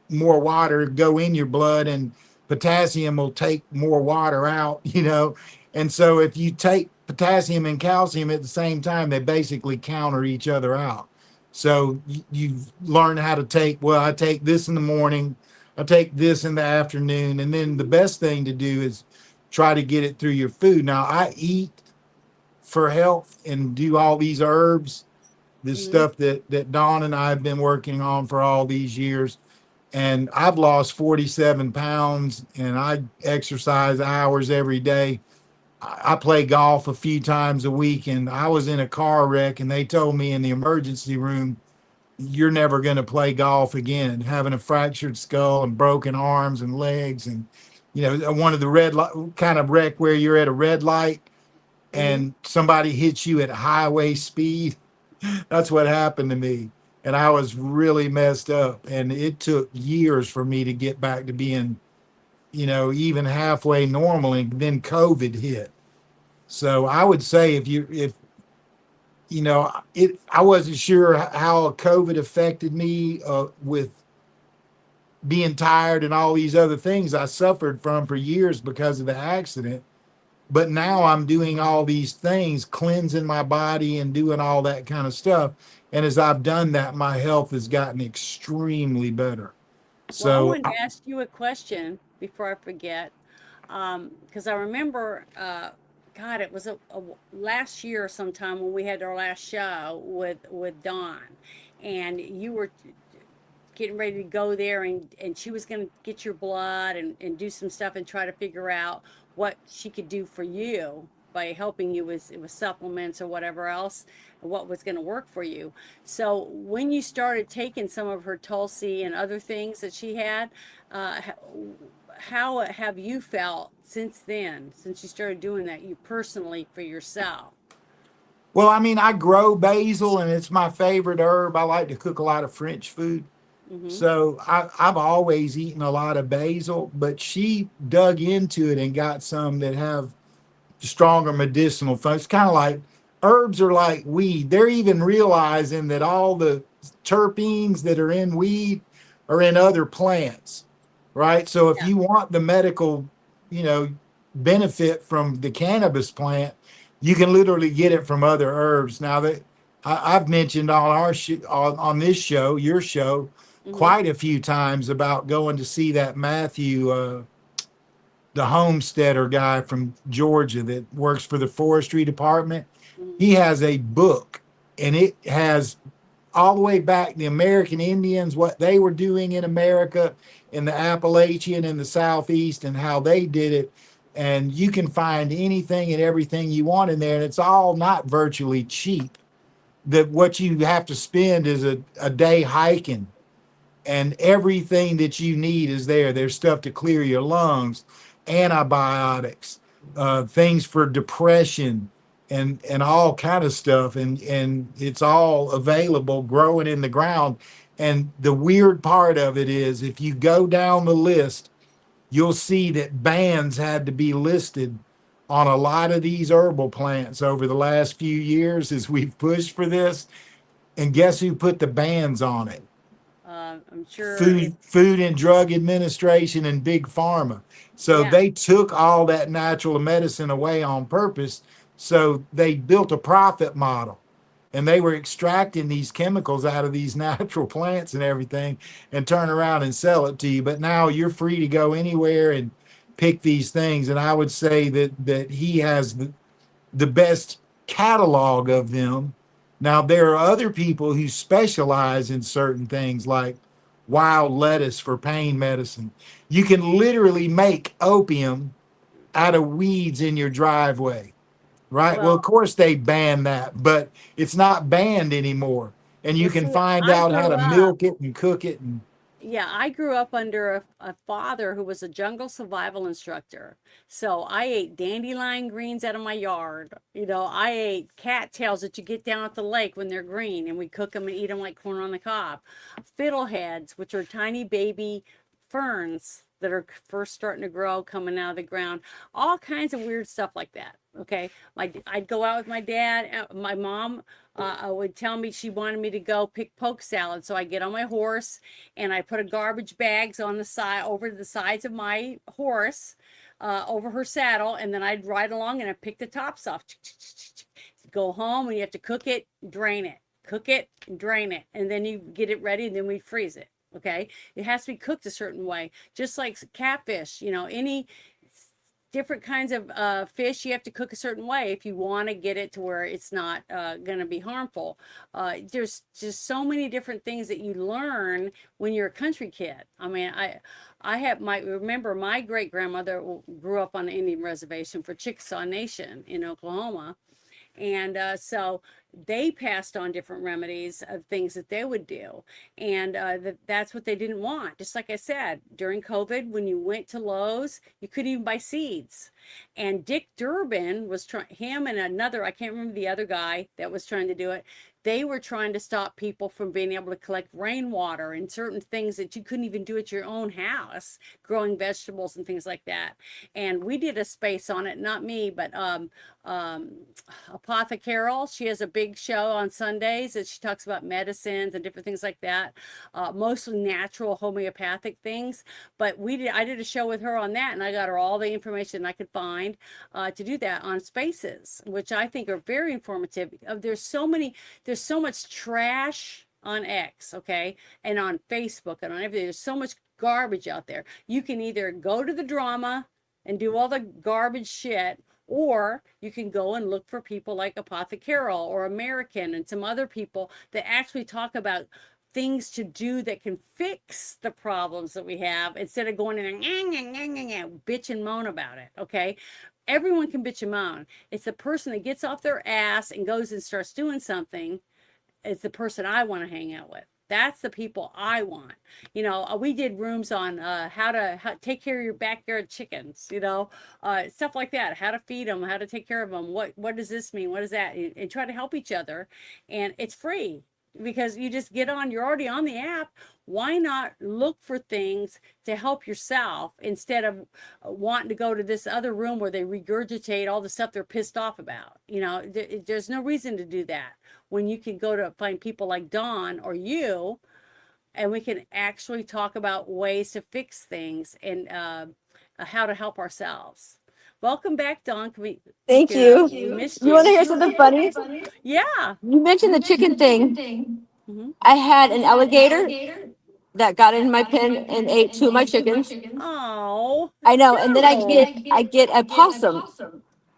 more water go in your blood and potassium will take more water out, you know. And so if you take potassium and calcium at the same time, they basically counter each other out. So you learn how to take, well, I take this in the morning, I take this in the afternoon, and then the best thing to do is try to get it through your food. Now, I eat for health and do all these herbs, this stuff that Dawn and I have been working on for all these years. And I've lost 47 pounds and I exercise hours every day. I play golf a few times a week, and I was in a car wreck and they told me in the emergency room, you're never going to play golf again, having a fractured skull and broken arms and legs. And, you know, one of the red light kind of wreck where you're at a red light and somebody hits you at highway speed. That's what happened to me. And I was really messed up. And it took years for me to get back to being, you know, even halfway normal. And then COVID hit. So I would say I wasn't sure how COVID affected me with being tired and all these other things I suffered from for years because of the accident. But now I'm doing all these things, cleansing my body and doing all that kind of stuff. And as I've done that, my health has gotten extremely better. So Well, I wanted to ask you a question before I forget, because I remember, God, it was a last year sometime when we had our last show with Dawn, and you were getting ready to go there, and she was going to get your blood and do some stuff and try to figure out what she could do for you by helping you with supplements or whatever else, and what was going to work for you. So when you started taking some of her Tulsi and other things that she had, how have you felt since then, since you started doing that, you personally for yourself? well, I mean, I grow basil and it's my favorite herb. I like to cook a lot of French food. So I've always eaten a lot of basil, but she dug into it and got some that have stronger medicinal functions. Kind of like herbs are like weed. They're even realizing that all the terpenes that are in weed are in other plants, right? So if you want the medical, benefit from the cannabis plant, you can literally get it from other herbs. Now that I've mentioned on on this show, your show, quite a few times about going to see that Matthew, the homesteader guy from Georgia that works for the forestry department. He has a book, and it has all the way back the American Indians, what they were doing in America, in the Appalachian and the Southeast, and how they did it. And you can find anything and everything you want in there, and it's all not virtually cheap. That what you have to spend is a day hiking, and everything that you need is there. There's stuff to clear your lungs, antibiotics, things for depression, and all kind of stuff. And it's all available, growing in the ground. And the weird part of it is, if you go down the list, you'll see that bans had to be listed on a lot of these herbal plants over the last few years as we've pushed for this. And guess who put the bans on it? I'm sure Food and Drug Administration and Big Pharma. So they took all that natural medicine away on purpose. So they built a profit model. and they were extracting these chemicals out of these natural plants and everything and turn around and sell it to you. But now you're free to go anywhere and pick these things. And I would say that he has the best catalog of them. Now, there are other people who specialize in certain things like wild lettuce for pain medicine. You can literally make opium out of weeds in your driveway, right? Well, of course they banned that, but it's not banned anymore. And you can find out how to milk it and cook it. And yeah, I grew up under a father who was a jungle survival instructor. So I ate dandelion greens out of my yard. You know, I ate cattails that you get down at the lake when they're green, and we cook them and eat them like corn on the cob. Fiddleheads, which are tiny baby ferns that are first starting to grow, coming out of the ground. All kinds of weird stuff like that. Okay, I'd go out with my dad. My mom would tell me she wanted me to go pick poke salad. So I get on my horse and I put a garbage bags on the side, over the sides of my horse, over her saddle, and then I'd ride along and I'd pick the tops off. Go home and you have to cook it, drain it, cook it, and drain it, and then you get it ready, and then we freeze it. Okay, it has to be cooked a certain way, just like catfish. You know, any different kinds of fish, you have to cook a certain way if you want to get it to where it's not going to be harmful. There's just so many different things that you learn when you're a country kid. I mean, remember my great grandmother grew up on the Indian reservation for Chickasaw Nation in Oklahoma. And so they passed on different remedies of things that they would do. And that's what they didn't want. Just like I said, during COVID, when you went to Lowe's, you couldn't even buy seeds. And Dick Durbin was trying, him and another, I can't remember the other guy that was trying to do it. They were trying to stop people from being able to collect rainwater and certain things that you couldn't even do at your own house, growing vegetables and things like that. And we did a space on it, not me, but Apothecarol. She has a big show on Sundays that she talks about medicines and different things like that, mostly natural homeopathic things. But I did a show with her on that, and I got her all the information I could find to do that on Spaces, which I think are very informative. There's so much trash on X, okay, and on Facebook and on everything. There's so much garbage out there. You can either go to the drama and do all the garbage shit, or you can go and look for people like Apothecarol or American and some other people that actually talk about things to do that can fix the problems that we have, instead of going in and bitch and moan about it. Okay, everyone can bitch and moan. It's the person that gets off their ass and goes and starts doing something. It's the person I want to hang out with. That's the people I want. You know, we did rooms on how to take care of your backyard chickens, you know, stuff like that, how to feed them, how to take care of them. What does this mean? What is that? And try to help each other. And it's free, because you just get on, you're already on the app. Why not look for things to help yourself instead of wanting to go to this other room where they regurgitate all the stuff they're pissed off about? You know, there's no reason to do that when you can go to find people like Dawn or you, and we can actually talk about ways to fix things and how to help ourselves. Welcome back, Dawn. Thank you. We missed You want to hear something funny? Yeah. You mentioned the chicken thing. I had an alligator that got in my pen and ate 2 of my chickens. Oh. I know. And then I get a possum.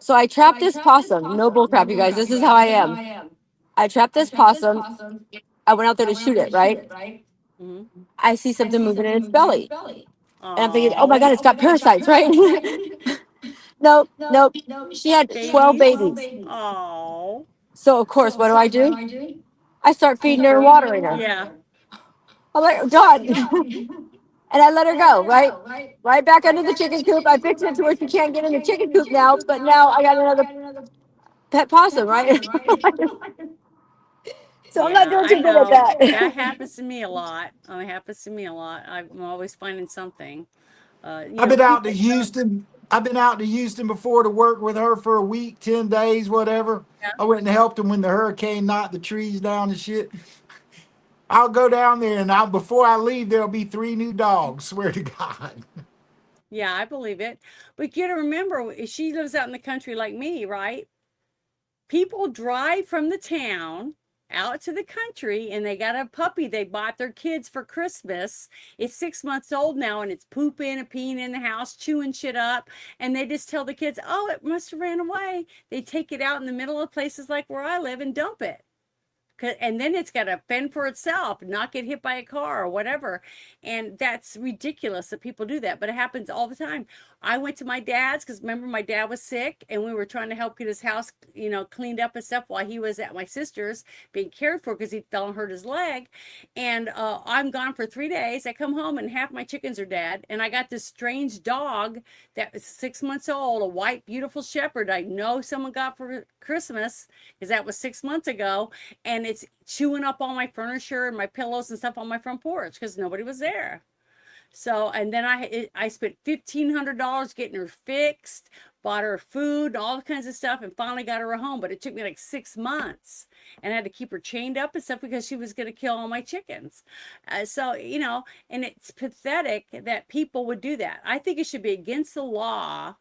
So I trapped this possum. No bull crap, you guys. This is how I am. I trapped this possum. I went out there to shoot it, right? I see something moving in its belly. And I'm thinking, oh my God, it's got parasites, right? Nope. She had 12 babies. Oh. So of course, what do? I start feeding her and watering her. Yeah. I'm like, God. And I let her go, right back under the chicken coop. I fixed it to where she can't get in the chicken coop now, but now I got another pet possum, right? So I'm not doing too good at that. That happens to me a lot. It happens to me a lot. I'm always finding something. I've been out to Houston. I've been out to Houston before to work with her for a week, 10 days, whatever. Yeah. I went and helped them when the hurricane knocked the trees down and shit. I'll go down there, and before I leave, there'll be 3 new dogs, swear to God. Yeah, I believe it. But you got to remember, she lives out in the country like me, right? People drive from the town out to the country and they got a puppy they bought their kids for Christmas. It's 6 months old now and it's pooping and peeing in the house, chewing shit up. And they just tell the kids, oh, it must have ran away. They take it out in the middle of places like where I live and dump it. And then it's got to fend for itself, not get hit by a car or whatever. And that's ridiculous that people do that, but it happens all the time. I went to my dad's because remember my dad was sick and we were trying to help get his house, cleaned up and stuff while he was at my sister's being cared for because he fell and hurt his leg. And I'm gone for 3 days. I come home and half my chickens are dead. And I got this strange dog that was 6 months old, a white, beautiful shepherd I know someone got for Christmas because that was 6 months ago. And it's chewing up all my furniture and my pillows and stuff on my front porch because nobody was there. So, and then I spent $1,500 getting her fixed, bought her food, all kinds of stuff, and finally got her a home. But it took me like 6 months, and I had to keep her chained up and stuff because she was going to kill all my chickens. So, and it's pathetic that people would do that. I think it should be against the law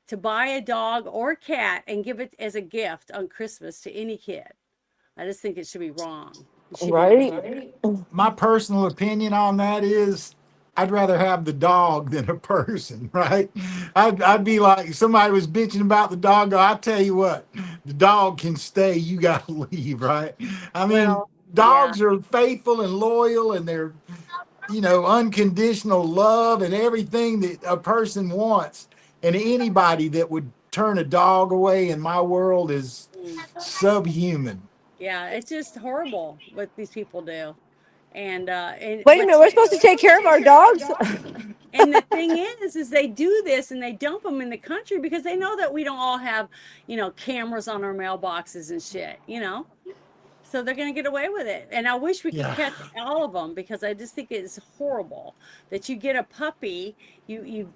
to buy a dog or a cat and give it as a gift on Christmas to any kid. I just think it should be wrong. Right? My personal opinion on that is I'd rather have the dog than a person, right? I'd be like, somebody was bitching about the dog. I'll tell you what, the dog can stay. You got to leave, right? I mean, dogs are faithful and loyal and they're, unconditional love and everything that a person wants. And anybody that would turn a dog away in my world is subhuman. Yeah, it's just horrible what these people do. And wait a minute, we're supposed to take care of our dogs? And the thing is they do this and they dump them in the country because they know that we don't all have, cameras on our mailboxes and shit, So they're going to get away with it. And I wish we could catch all of them because I just think it's horrible that you get a puppy, you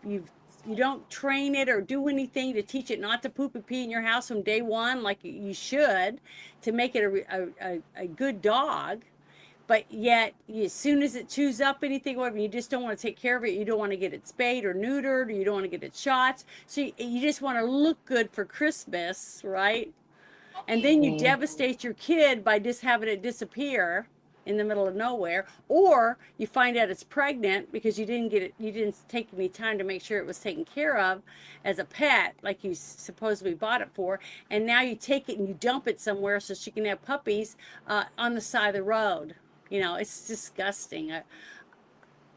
don't train it or do anything to teach it not to poop and pee in your house from day one like you should to make it a good dog. But yet, as soon as it chews up anything, whatever, you just don't want to take care of it. You don't want to get it spayed or neutered, or you don't want to get it shots. So you just want to look good for Christmas, right? And then you devastate your kid by just having it disappear in the middle of nowhere, or you find out it's pregnant because you didn't take any time to make sure it was taken care of as a pet, like you supposedly bought it for, and now you take it and you dump it somewhere so she can have puppies on the side of the road. It's disgusting.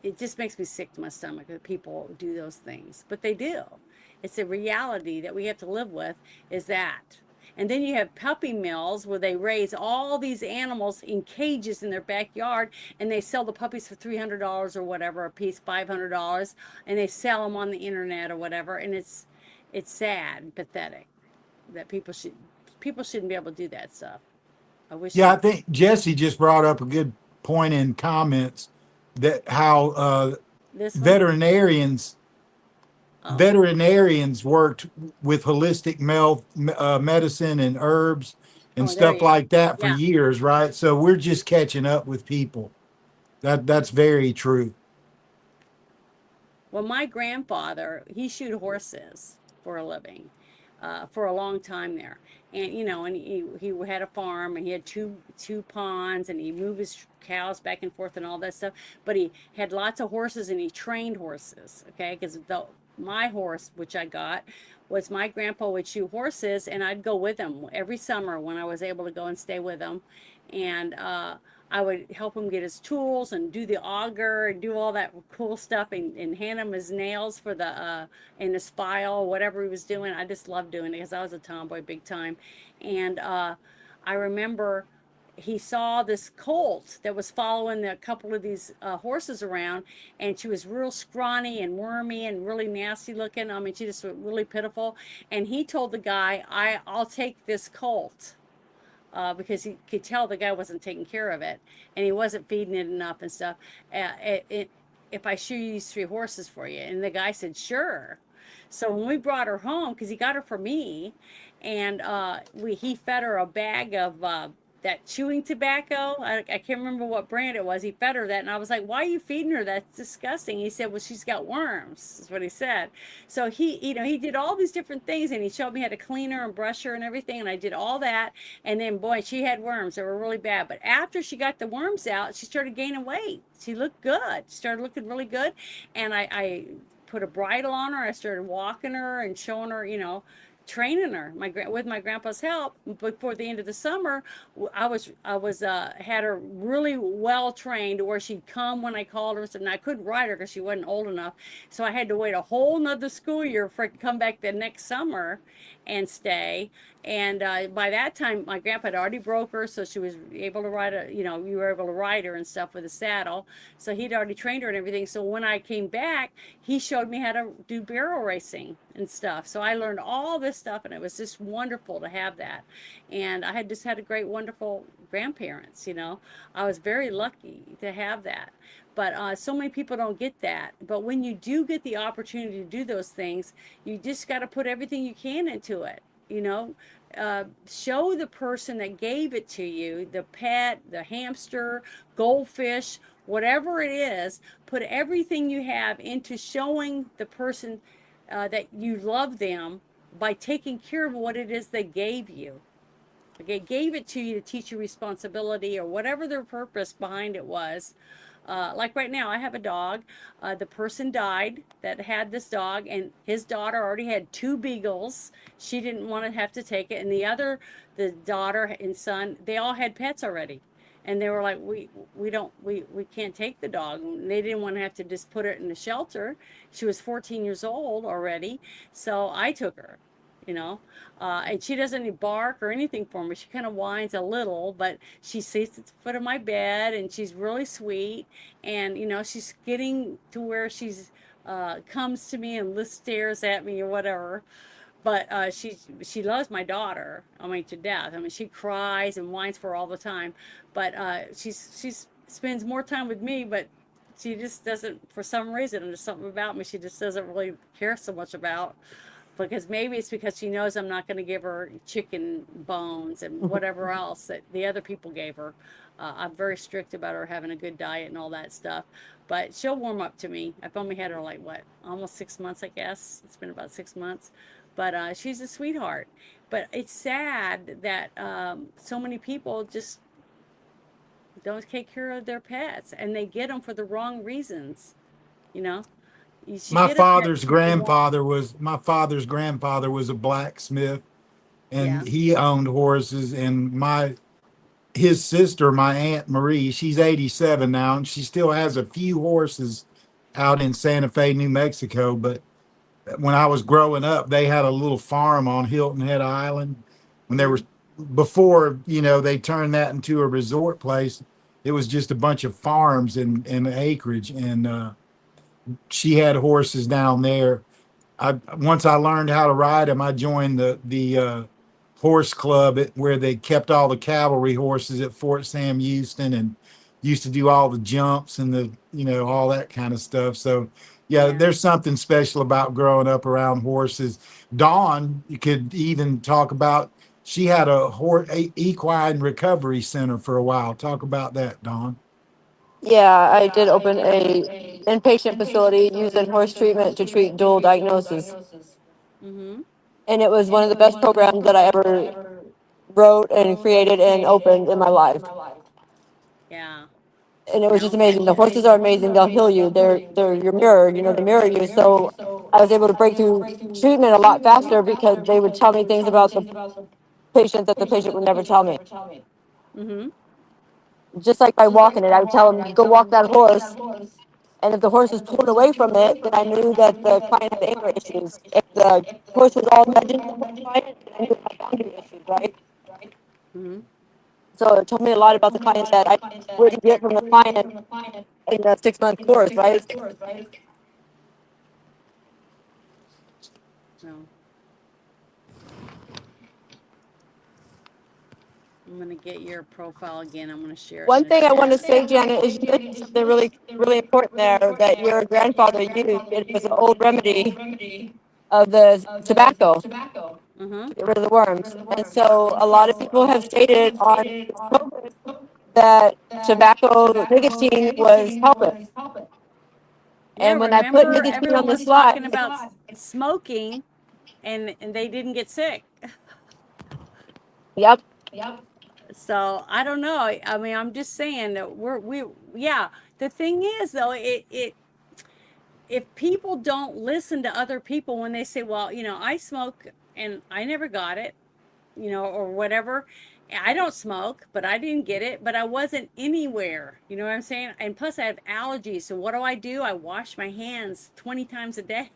It just makes me sick to my stomach that people do those things, but they do. It's a reality that we have to live with, is that. And then you have puppy mills where they raise all these animals in cages in their backyard and they sell the puppies for $300 or whatever a piece, $500, and they sell them on the internet or whatever. And it's sad and pathetic that people shouldn't be able to do that stuff. I think Jesse just brought up a good point in comments that how veterinarians worked with holistic medicine and herbs and stuff like that for years, right? So we're just catching up with people. That's very true. Well, my grandfather, he shoot horses for a living for a long time there. And, and he had a farm and he had two ponds and he moved his cows back and forth and all that stuff. But he had lots of horses and he trained horses, okay? Because my horse, which I got, was my grandpa would shoot horses and I'd go with him every summer when I was able to go and stay with him. And I would help him get his tools and do the auger and do all that cool stuff and hand him his nails for the and his file, whatever he was doing. I just loved doing it because I was a tomboy big time. And I remember he saw this colt that was following a couple of these horses around, and she was real scrawny and wormy and really nasty looking. I mean, she just was really pitiful. And he told the guy, I'll take this colt. Because he could tell the guy wasn't taking care of it and he wasn't feeding it enough and stuff. If I shoot these 3 horses for you. And the guy said, sure. So when we brought her home, because he got her for me, and he fed her a bag of that chewing tobacco. I can't remember what brand it was. He fed her that, and I was like, "Why are you feeding her? That's disgusting." He said, "Well, she's got worms." Is what he said. So he did all these different things, and he showed me how to clean her and brush her and everything, and I did all that. And then, boy, she had worms. They were really bad. But after she got the worms out, she started gaining weight. She looked good. She started looking really good, and I put a bridle on her. I started walking her and showing her, training her with my grandpa's help. Before the end of the summer, I was had her really well trained where she'd come when I called her. And I couldn't ride her because she wasn't old enough, so I had to wait a whole nother school year for her to come back the next summer and stay. And by that time, my grandpa had already broke her, so she was able to ride you were able to ride her and stuff with a saddle. So he'd already trained her and everything. So when I came back, he showed me how to do barrel racing and stuff. So I learned all this stuff, and it was just wonderful to have that. And I had just had a great, wonderful grandparents. I was very lucky to have that. But so many people don't get that. But when you do get the opportunity to do those things, you just got to put everything you can into it. Show the person that gave it to you, the pet, the hamster, goldfish, whatever it is, put everything you have into showing the person that you love them by taking care of what it is they gave you. They gave it to you to teach you responsibility or whatever their purpose behind it was. Like right now, I have a dog. The person died that had this dog, and his daughter already had 2 beagles. She didn't want to have to take it. And the daughter and son, they all had pets already. And they were like, we can't take the dog. And they didn't want to have to just put it in a shelter. She was 14 years old already. So I took her. And she doesn't bark or anything for me. She kind of whines a little, but she sits at the foot of my bed, and she's really sweet. And, she's getting to where she's, comes to me and stares at me or whatever. But she loves my daughter, to death. She cries and whines for her all the time. But she spends more time with me, but she just doesn't, for some reason, there's something about me she just doesn't really care so much about. Because maybe it's because she knows I'm not going to give her chicken bones and whatever else that the other people gave her. I'm very strict about her having a good diet and all that stuff. But she'll warm up to me. I've only had her almost 6 months, I guess. It's been about 6 months. But she's a sweetheart. But it's sad that so many people just don't take care of their pets, and they get them for the wrong reasons, My father's grandfather was a blacksmith, and he owned horses. And his sister, my Aunt Marie, she's 87 now, and she still has a few horses out in Santa Fe, New Mexico. But when I was growing up, they had a little farm on Hilton Head Island. When they were before, they turned that into a resort place. It was just a bunch of farms and acreage, and she had horses down there. Once I learned how to ride them, I joined the horse club where they kept all the cavalry horses at Fort Sam Houston, and used to do all the jumps and all that kind of stuff. So there's something special about growing up around horses. Dawn, you could even talk about, she had a equine recovery center for a while. Talk about that, Dawn. Yeah, I did open a inpatient facility using horse treatment to treat dual diagnosis. Mm-hmm. And it was one of the best programs that I ever wrote and created and opened in my life. Yeah. And it was just amazing. The horses are amazing. They'll heal you. They're your mirror, they mirror you. So I was able to break through treatment a lot faster because they would tell me things about the patient that the patient would never tell me. Mm-hmm. Just like by walking it, I would tell them, go walk that horse. And if the horse was pulled away from it, then I knew that the client had anger issues. If the horse was all nudging the client, then I knew I had boundary issues, right? Mm-hmm. So it told me a lot about the client that I wouldn't get from the client in a 6-month course, right? So I'm going to get your profile again. I'm going to share it. One thing I want to say, Janet, is you mentioned something really, really important there, that your grandfather used. It was an old remedy of the tobacco. Mm-hmm. get rid of the worms. And so a lot of people have stated on COVID that tobacco nicotine was helping. Yeah, And when I put remember nicotine on everyone the was slide, talking about smoking and they didn't get sick. yep, So I don't know. I mean, I'm just saying that yeah. The thing is though, if people don't listen to other people when they say, well, I smoke and I never got it, or whatever. I don't smoke, but I didn't get it, but I wasn't anywhere. You know what I'm saying? And plus I have allergies. So what do? I wash my hands 20 times a day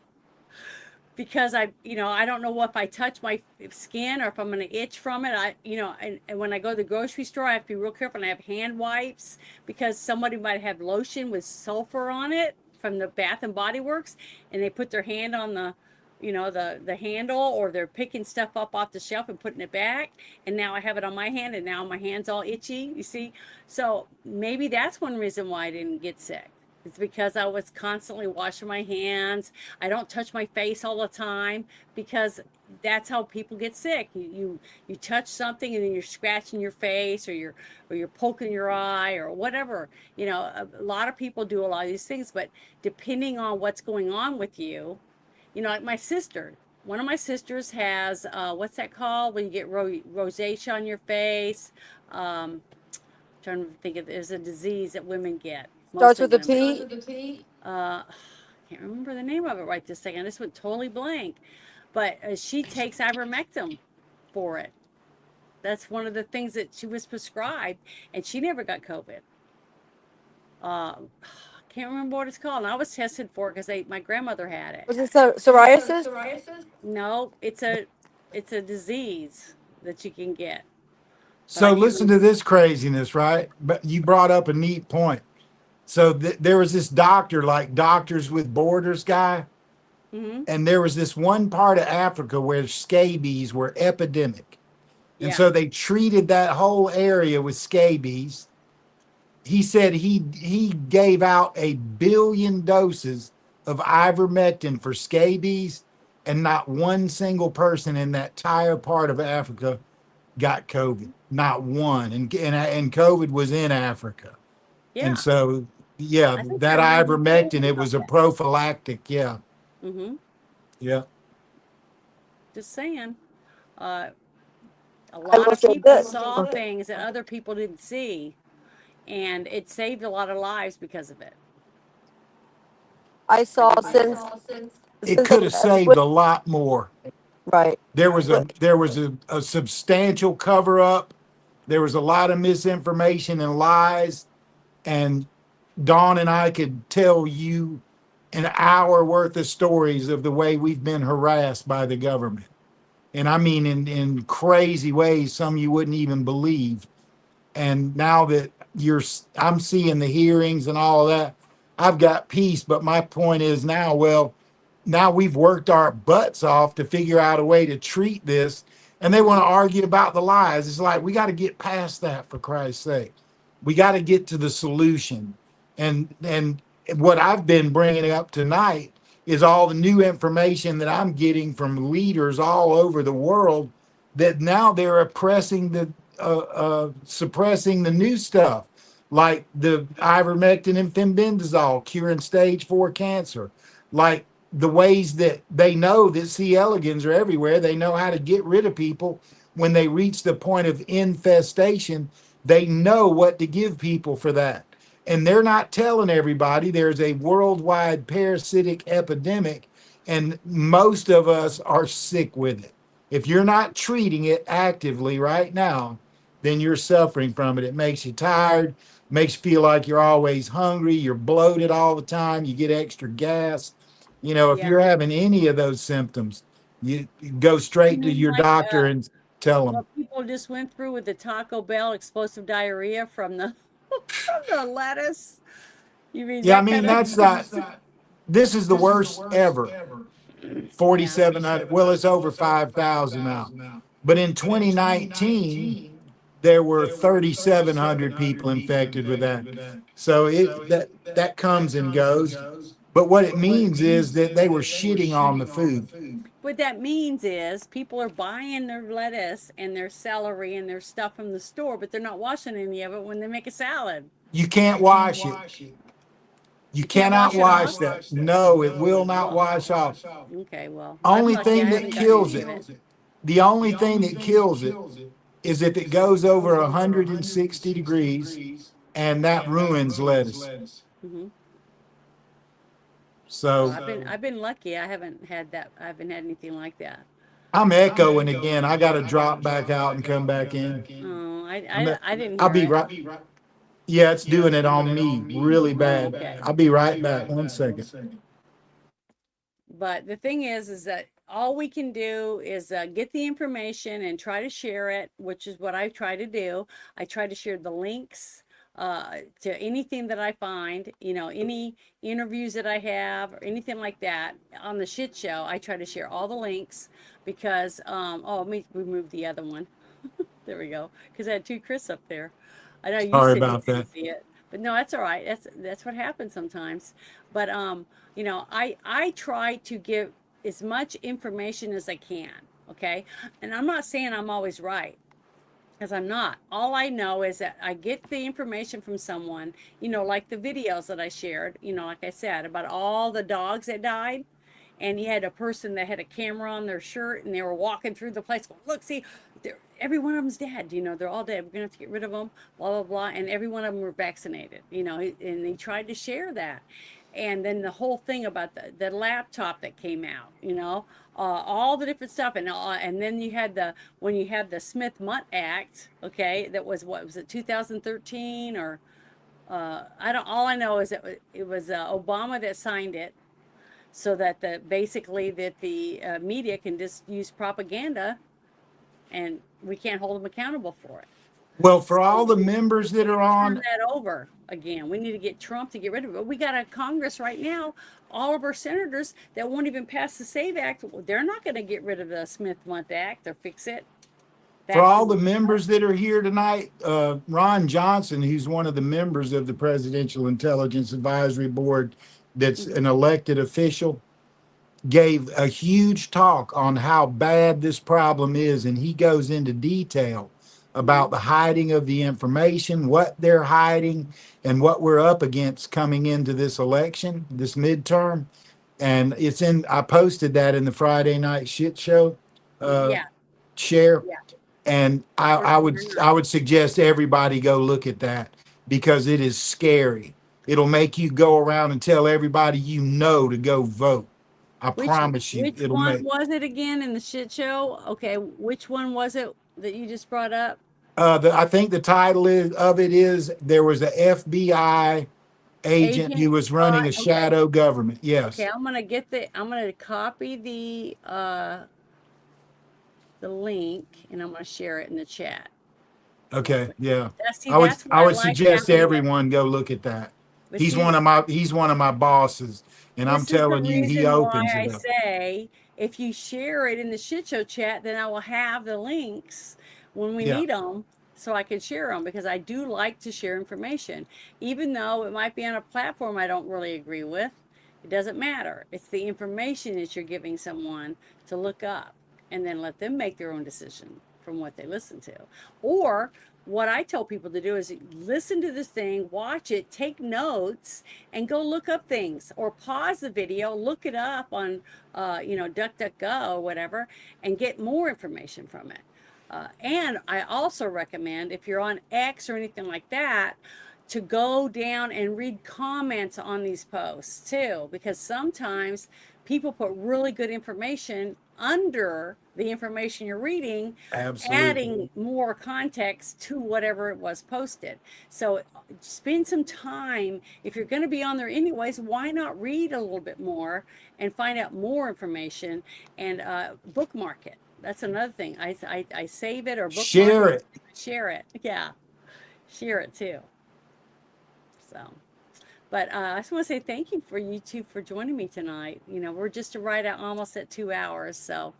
because I don't know if I touch my skin or if I'm going to itch from it. And when I go to the grocery store, I have to be real careful. And I have hand wipes because somebody might have lotion with sulfur on it from the Bath and Body Works, and they put their hand on the handle, or they're picking stuff up off the shelf and putting it back, and now I have it on my hand, and now my hand's all itchy, you see. So maybe that's one reason why I didn't get sick. It's because I was constantly washing my hands. I don't touch my face all the time because that's how people get sick. You touch something and then you're scratching your face, or you're poking your eye or whatever. A lot of people do a lot of these things, but depending on what's going on with you, like my sister. One of my sisters has what's that called when you get rosacea on your face? Trying to think of, there's a disease that women get. starts with a P. I can't remember the name of it right this second. This went totally blank. But she takes ivermectin for it. That's one of the things that she was prescribed, and she never got COVID. Can't remember what it's called. And I was tested for it because my grandmother had it. Was it psoriasis? No, it's a disease that you can get. So listen to this craziness, right? But you brought up a neat point. So there was this doctor, like Doctors with Borders guy, and there was this one part of Africa where scabies were epidemic. And so they treated that whole area with scabies. He said he gave out 1 billion doses of ivermectin for scabies, and not one single person in that entire part of Africa got COVID. Not one. And COVID was in Africa. Yeah. And so, that ivermectin, it was a prophylactic. Yeah. Mm-hmm. Yeah. Just saying. A lot of people saw things that other people didn't see, and it saved a lot of lives because of it. I saw since It could have saved a lot more. right. There was a substantial cover up. There was a lot of misinformation and lies. And Dawn and I could tell you an hour worth of stories of the way we've been harassed by the government. And I mean, in crazy ways, some you wouldn't even believe. And now that I'm seeing the hearings and all of that, I've got peace. But my point is now we've worked our butts off to figure out a way to treat this. And they want to argue about the lies. It's like, we got to get past that, for Christ's sake. We got to get to the solution. And what I've been bringing up tonight is all the new information that I'm getting from leaders all over the world, that now they're suppressing the new stuff, like the ivermectin and fenbendazole curing stage 4 cancer, like the ways that they know that C. elegans are everywhere. They know how to get rid of people when they reach the point of infestation. They know what to give people for that. And they're not telling everybody there's a worldwide parasitic epidemic, and most of us are sick with it. If you're not treating it actively right now, then you're suffering from it. It makes you tired, makes you feel like you're always hungry, you're bloated all the time, you get extra gas. If you're having any of those symptoms, you go straight to your doctor and tell them. What people just went through with the Taco Bell explosive diarrhea from the lettuce. You mean? Yeah, I mean, that's not. This is the worst ever. 4,700. Well, it's over 5,000 now. But in 2019, there were 3,700 people infected with that. So that comes and goes. But what it means is that they were shitting on the food. what that means is people are buying their lettuce and their celery and their stuff from the store, but they're not washing any of it when they make a salad. You can't wash it. You can't cannot wash it wash that. No, it will not wash off. Okay, well, I'm Only lucky I thing that haven't done kills any of it, it. the only thing that kills it is if it goes over 160 degrees, and that ruins lettuce. Mhm. So I've been lucky. I haven't had that. I haven't had anything like that. I'm echoing again. I got to drop back out and come back in. Oh, I'm I didn't I'll hear be it. right. Yeah, it's doing it on me really bad. Okay. I'll be right back. 1 second. But the thing is that all we can do is get the information and try to share it, which is what I try to do. I try to share the links to anything that I find, you know, any interviews that I have or anything like that on the shit show. I try to share all the links because, let me remove the other one. There we go. Because I had two Chris up there. I know you Sorry said you about couldn't that. see it, but no, that's all right. That's what happens sometimes. But you know, I try to give as much information as I can. Okay, and I'm not saying I'm always right, because I'm not. All I know is that I get the information from someone. You know, like the videos that I shared. You know, like I said about all the dogs that died. And you had a person that had a camera on their shirt and they were walking through the place going, look, see, every one of them's dead. You know, they're all dead. We're going to have to get rid of them, blah, blah, blah. And every one of them were vaccinated, you know, and he tried to share that. And then the whole thing about the laptop that came out, you know, all the different stuff. And then you had when you had the Smith-Mutt Act, okay, that was, what was it, 2013 or, all I know is that it was Obama that signed it. So that basically the media can just use propaganda, and we can't hold them accountable for it. Well, for all the members that are Turn on, that over again. We need to get Trump to get rid of it. We got a Congress right now. All of our senators that won't even pass the SAVE Act. They're not going to get rid of the Smith-Mutt Act or fix it. for all the members that are here tonight, Ron Johnson, who's one of the members of the Presidential Intelligence Advisory Board, that's an elected official, gave a huge talk on how bad this problem is, and he goes into detail about the hiding of the information, what they're hiding, and what we're up against coming into this election, this midterm. And I posted that in the Friday night shit show share. Yeah. And I would suggest everybody go look at that, because it is scary. It'll make you go around and tell everybody you know to go vote. I promise you. Which one was it again in the shit show? Okay, which one was it that you just brought up? I think the title of it is there was a FBI agent who was running a shadow government. Yes. Okay, I'm gonna copy the link, and I'm gonna share it in the chat. Okay. Yeah. That's I would suggest everyone go look at that. But He's see, one of my bosses, and I'm this is the telling you, he reason opens why it I up. say if you share it in the shit show chat, then I will have the links when we Yeah. need them, so I can share them, because I do like to share information, even though it might be on a platform I don't really agree with. It doesn't matter. It's the information that you're giving someone to look up, and then let them make their own decision from what they listen to. Or what I tell people to do is listen to this thing, watch it, take notes, and go look up things, or pause the video, look it up on, DuckDuckGo or whatever, and get more information from it. And I also recommend, if you're on X or anything like that, to go down and read comments on these posts too, because sometimes people put really good information under the information you're reading, Absolutely. adding more context to whatever it was posted. So spend some time. If you're going to be on there anyways, why not read a little bit more and find out more information, and bookmark it. That's another thing. I save it or bookmark Share it. Share it. Yeah. Share it too. So, but I just want to say thank you for you two for joining me tonight. You know, we're just right at almost at 2 hours. So,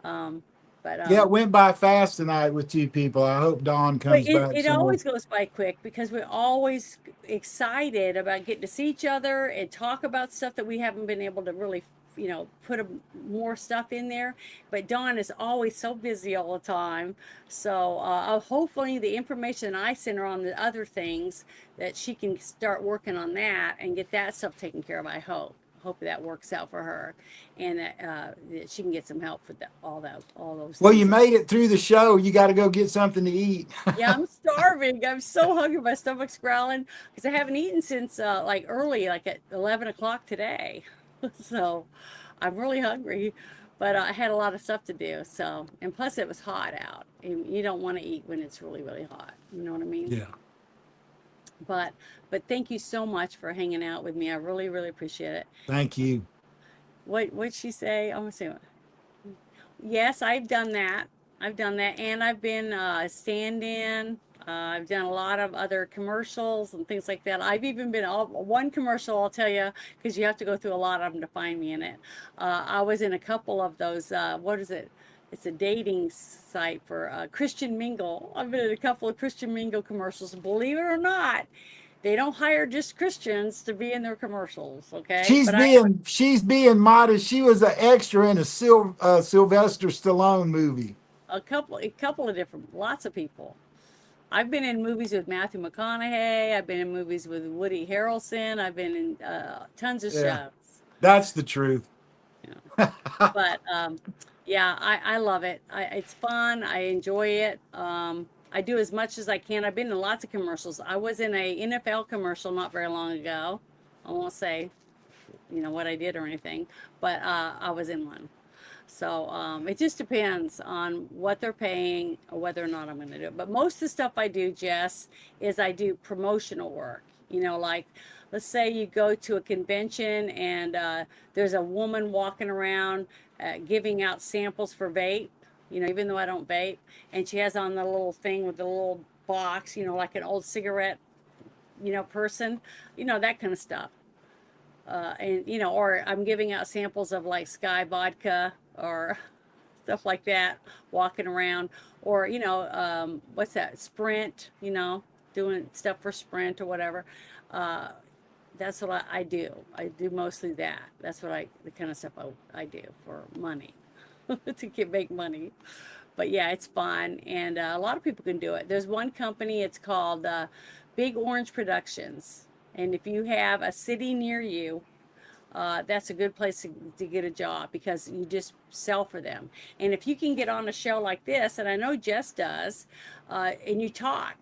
Yeah, it went by fast tonight with two people. I hope Dawn comes back. It always goes by quick, because we're always excited about getting to see each other and talk about stuff that we haven't been able to really put more stuff in there. But Dawn is always so busy all the time. So hopefully the information I send her on the other things, that she can start working on that and get that stuff taken care of. I hope that works out for her, and that she can get some help for all those Well, things. you made it through the show. You got to go get something to eat. Yeah, I'm starving. I'm so hungry. My stomach's growling because I haven't eaten since like early, like at 11 o'clock today. So I'm really hungry, but I had a lot of stuff to do. So, and plus it was hot out, and you don't want to eat when it's really, really hot. You know what I mean? Yeah. But thank you so much for hanging out with me. I really, really appreciate it. Thank you. What'd she say? I'm gonna say, yes, I've done that. And I've been stand-in. I've done a lot of other commercials and things like that. I've even been one commercial, I'll tell you, because you have to go through a lot of them to find me in it. I was in a couple of those. What is it? It's a dating site for Christian Mingle. I've been in a couple of Christian Mingle commercials. Believe it or not, they don't hire just Christians to be in their commercials. Okay, She's being modest. She was an extra in a Sylvester Stallone movie. a couple of different, lots of people. I've been in movies with Matthew McConaughey. I've been in movies with Woody Harrelson. I've been in tons of shows. That's the truth. But yeah, I love it. It's fun. I enjoy it. I do as much as I can. I've been in lots of commercials. I was in a NFL commercial not very long ago. I won't say, what I did or anything, but I was in one. So it just depends on what they're paying or whether or not I'm going to do it. But most of the stuff I do, Jess, is I do promotional work. Like let's say you go to a convention and there's a woman walking around giving out samples for vape, even though I don't vape. And she has on the little thing with the little box, like an old cigarette, person, that kind of stuff. Or I'm giving out samples of like Sky vodka or stuff like that, walking around, or what's that, Sprint, doing stuff for Sprint or whatever. That's what I do. I do mostly that. That's what the kind of stuff I do for money, to make money. But yeah, it's fun, and a lot of people can do it. There's one company, it's called Big Orange Productions, and if you have a city near you, that's a good place to get a job, because you just sell for them. And if you can get on a show like this, and I know Jess does, and you talk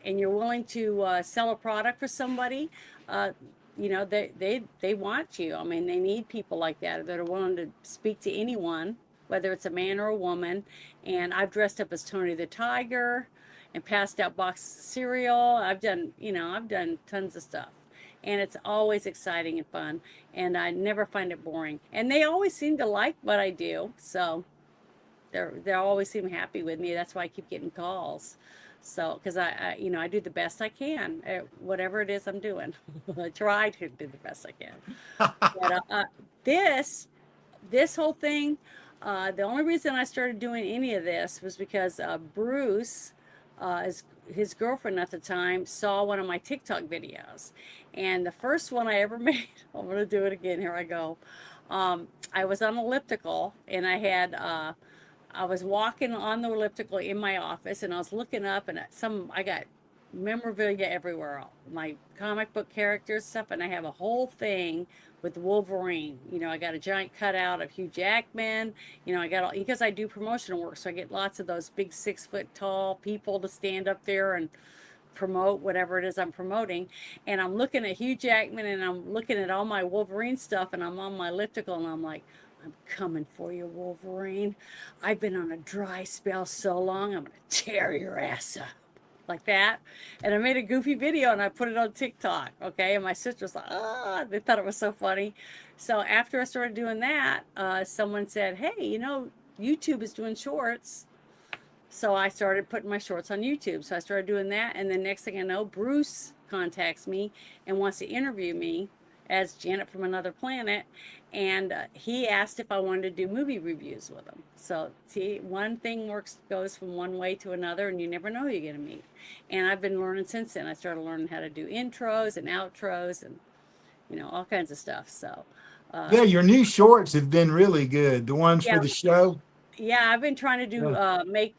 and you're willing to sell a product for somebody, they want you. I mean, they need people like that are willing to speak to anyone, whether it's a man or a woman. And I've dressed up as Tony the Tiger and passed out boxes of cereal. I've done tons of stuff. And it's always exciting and fun, and I never find it boring. And they always seem to like what I do, so they always seem happy with me. That's why I keep getting calls. So, because I do the best I can at whatever it is I'm doing. I try to do the best I can. But this whole thing, the only reason I started doing any of this was because Bruce, his girlfriend at the time, saw one of my TikTok videos. And the first one I ever made, I'm going to do it again. Here I go. I was on elliptical, and I was walking on the elliptical in my office, and I was looking up, and I got memorabilia everywhere, my comic book characters stuff, and I have a whole thing with Wolverine. I got a giant cutout of Hugh Jackman. I got all, because I do promotional work, so I get lots of those big 6 foot tall people to stand up there and promote whatever it is I'm promoting. And I'm looking at Hugh Jackman, and I'm looking at all my Wolverine stuff, and I'm on my elliptical, and I'm like, I'm coming for you, Wolverine. I've been on a dry spell so long, I'm gonna tear your ass up. Like that. And I made a goofy video, and I put it on TikTok. Okay. And my sister was like, they thought it was so funny. So after I started doing that, someone said, hey, YouTube is doing shorts. So I started putting my shorts on YouTube. So I started doing that. And then next thing I know, Bruce contacts me and wants to interview me as Janet from Another Planet. And he asked if I wanted to do movie reviews with him. So see, one thing goes from one way to another, and you never know who you're going to meet. And I've been learning since then. I started learning how to do intros and outros and, all kinds of stuff. So Yeah, your new shorts have been really good. The ones Yeah, for the show. yeah, I've been trying to do Yeah. make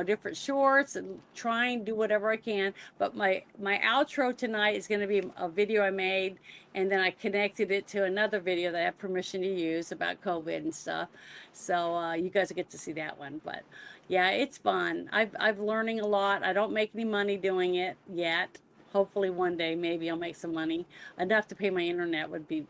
different shorts and try and do whatever I can. But my outro tonight is going to be a video I made, and then I connected it to another video that I have permission to use about COVID and stuff. So you guys will get to see that one. But yeah, it's fun. I've learning a lot. I don't make any money doing it yet. Hopefully one day maybe I'll make some money enough to pay my internet would be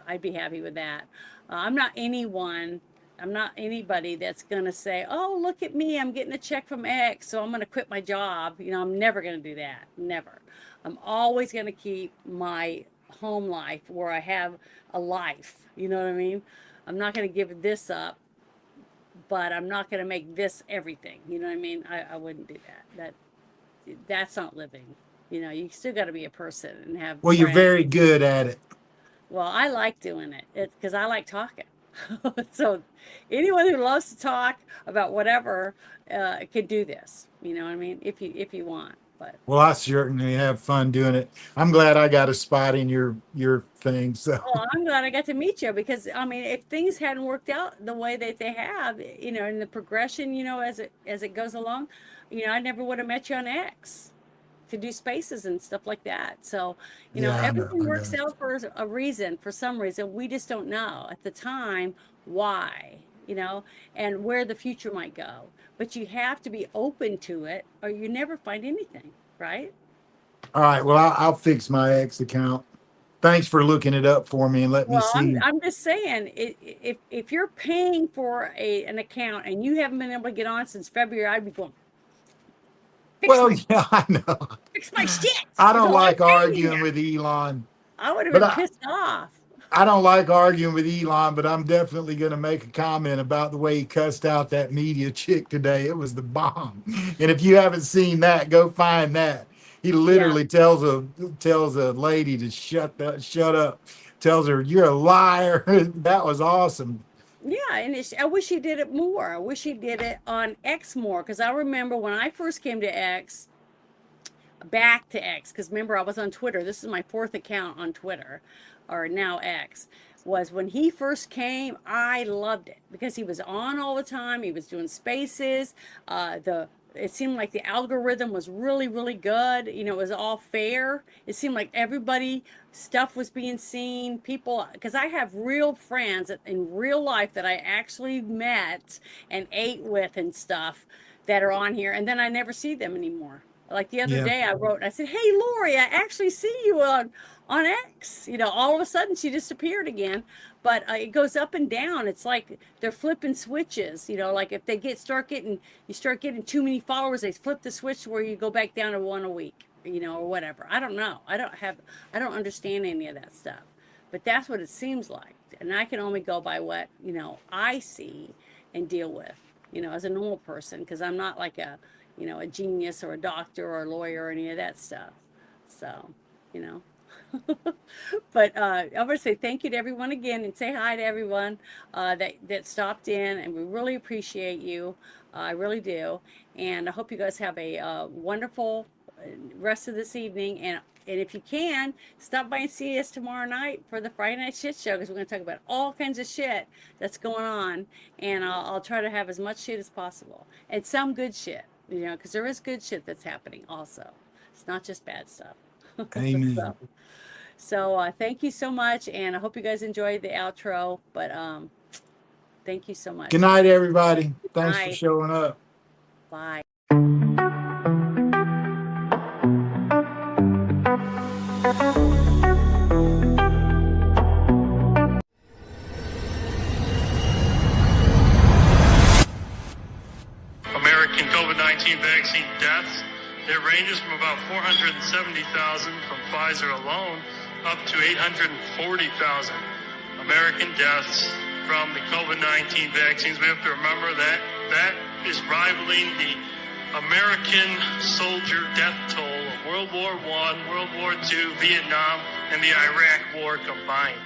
I'd be happy with that. I'm not anyone. I'm not anybody that's going to say, oh, look at me, I'm getting a check from X, so I'm going to quit my job. I'm never going to do that. Never. I'm always going to keep my home life where I have a life. You know what I mean? I'm not going to give this up, but I'm not going to make this everything. You know what I mean? I wouldn't do that. That's not living. You still got to be a person and have Well, you're friends. very good at it. Well, I like doing it. It's because I like talking. So anyone who loves to talk about whatever can do this. You know what I mean? If you want. But Well, I certainly have fun doing it. I'm glad I got a spot in your thing. So I'm glad I got to meet you because I mean, if things hadn't worked out the way that they have, in the progression, as it goes along, I never would have met you on X to do spaces and stuff like that. So, yeah, I know, everything I works know. out for a reason, for some reason. We just don't know at the time why, and where the future might go. But you have to be open to it or you never find anything, right? All right. Well, I'll fix my X account. Thanks for looking it up for me and let me Well, I'm, see. I'm just saying, if you're paying for an account and you haven't been able to get on since February, I'd be going, Well, yeah, I know. fix my shit. I don't I'm like paying arguing you. with Elon, I would have but been pissed off. I don't like arguing with Elon, but I'm definitely going to make a comment about the way he cussed out that media chick today. It was the bomb. And if you haven't seen that, go find that. He Yeah. literally tells a lady to shut up, tells her you're a liar. That was awesome. Yeah, and I wish he did it more. I wish he did it on X more because I remember when I first came to X, back to X, because remember I was on Twitter. This is my 4th account on Twitter, or now X. Was when he first came, I loved it because he was on all the time. He was doing spaces. It seemed like the algorithm was really, really good. It was all fair. It seemed like everybody stuff was being seen. People, because I have real friends in real life that I actually met and ate with and stuff that are on here, and then I never see them anymore. Like the other Yeah. day, I wrote, I said, "Hey, Lori, I actually see you on X." All of a sudden, she disappeared again. But it goes up and down. It's like they're flipping switches. Like if they start getting too many followers, they flip the switch where you go back down to one a week, or whatever. I don't know. I don't understand any of that stuff. But that's what it seems like, and I can only go by what I see and deal with, as a normal person, because I'm not like a genius or a doctor or a lawyer or any of that stuff. So, but I'm going to say thank you to everyone again and say hi to everyone that stopped in, and we really appreciate you. I really do. And I hope you guys have a wonderful rest of this evening. And if you can, stop by and see us tomorrow night for the Friday Night Shit Show, because we're going to talk about all kinds of shit that's going on. And I'll try to have as much shit as possible and some good shit, because there is good shit that's happening also. It's not just bad stuff. Amen. So thank you so much, and I hope you guys enjoyed the outro. But thank you so much. Good night, everybody. Thanks for Night. showing up. Bye. American COVID-19 vaccine deaths, it ranges from about 470,000 from Pfizer alone up to 840,000 American deaths from the COVID-19 vaccines. We have to remember that that is rivaling the American soldier death toll of World War I, World War II, Vietnam, and the Iraq War combined.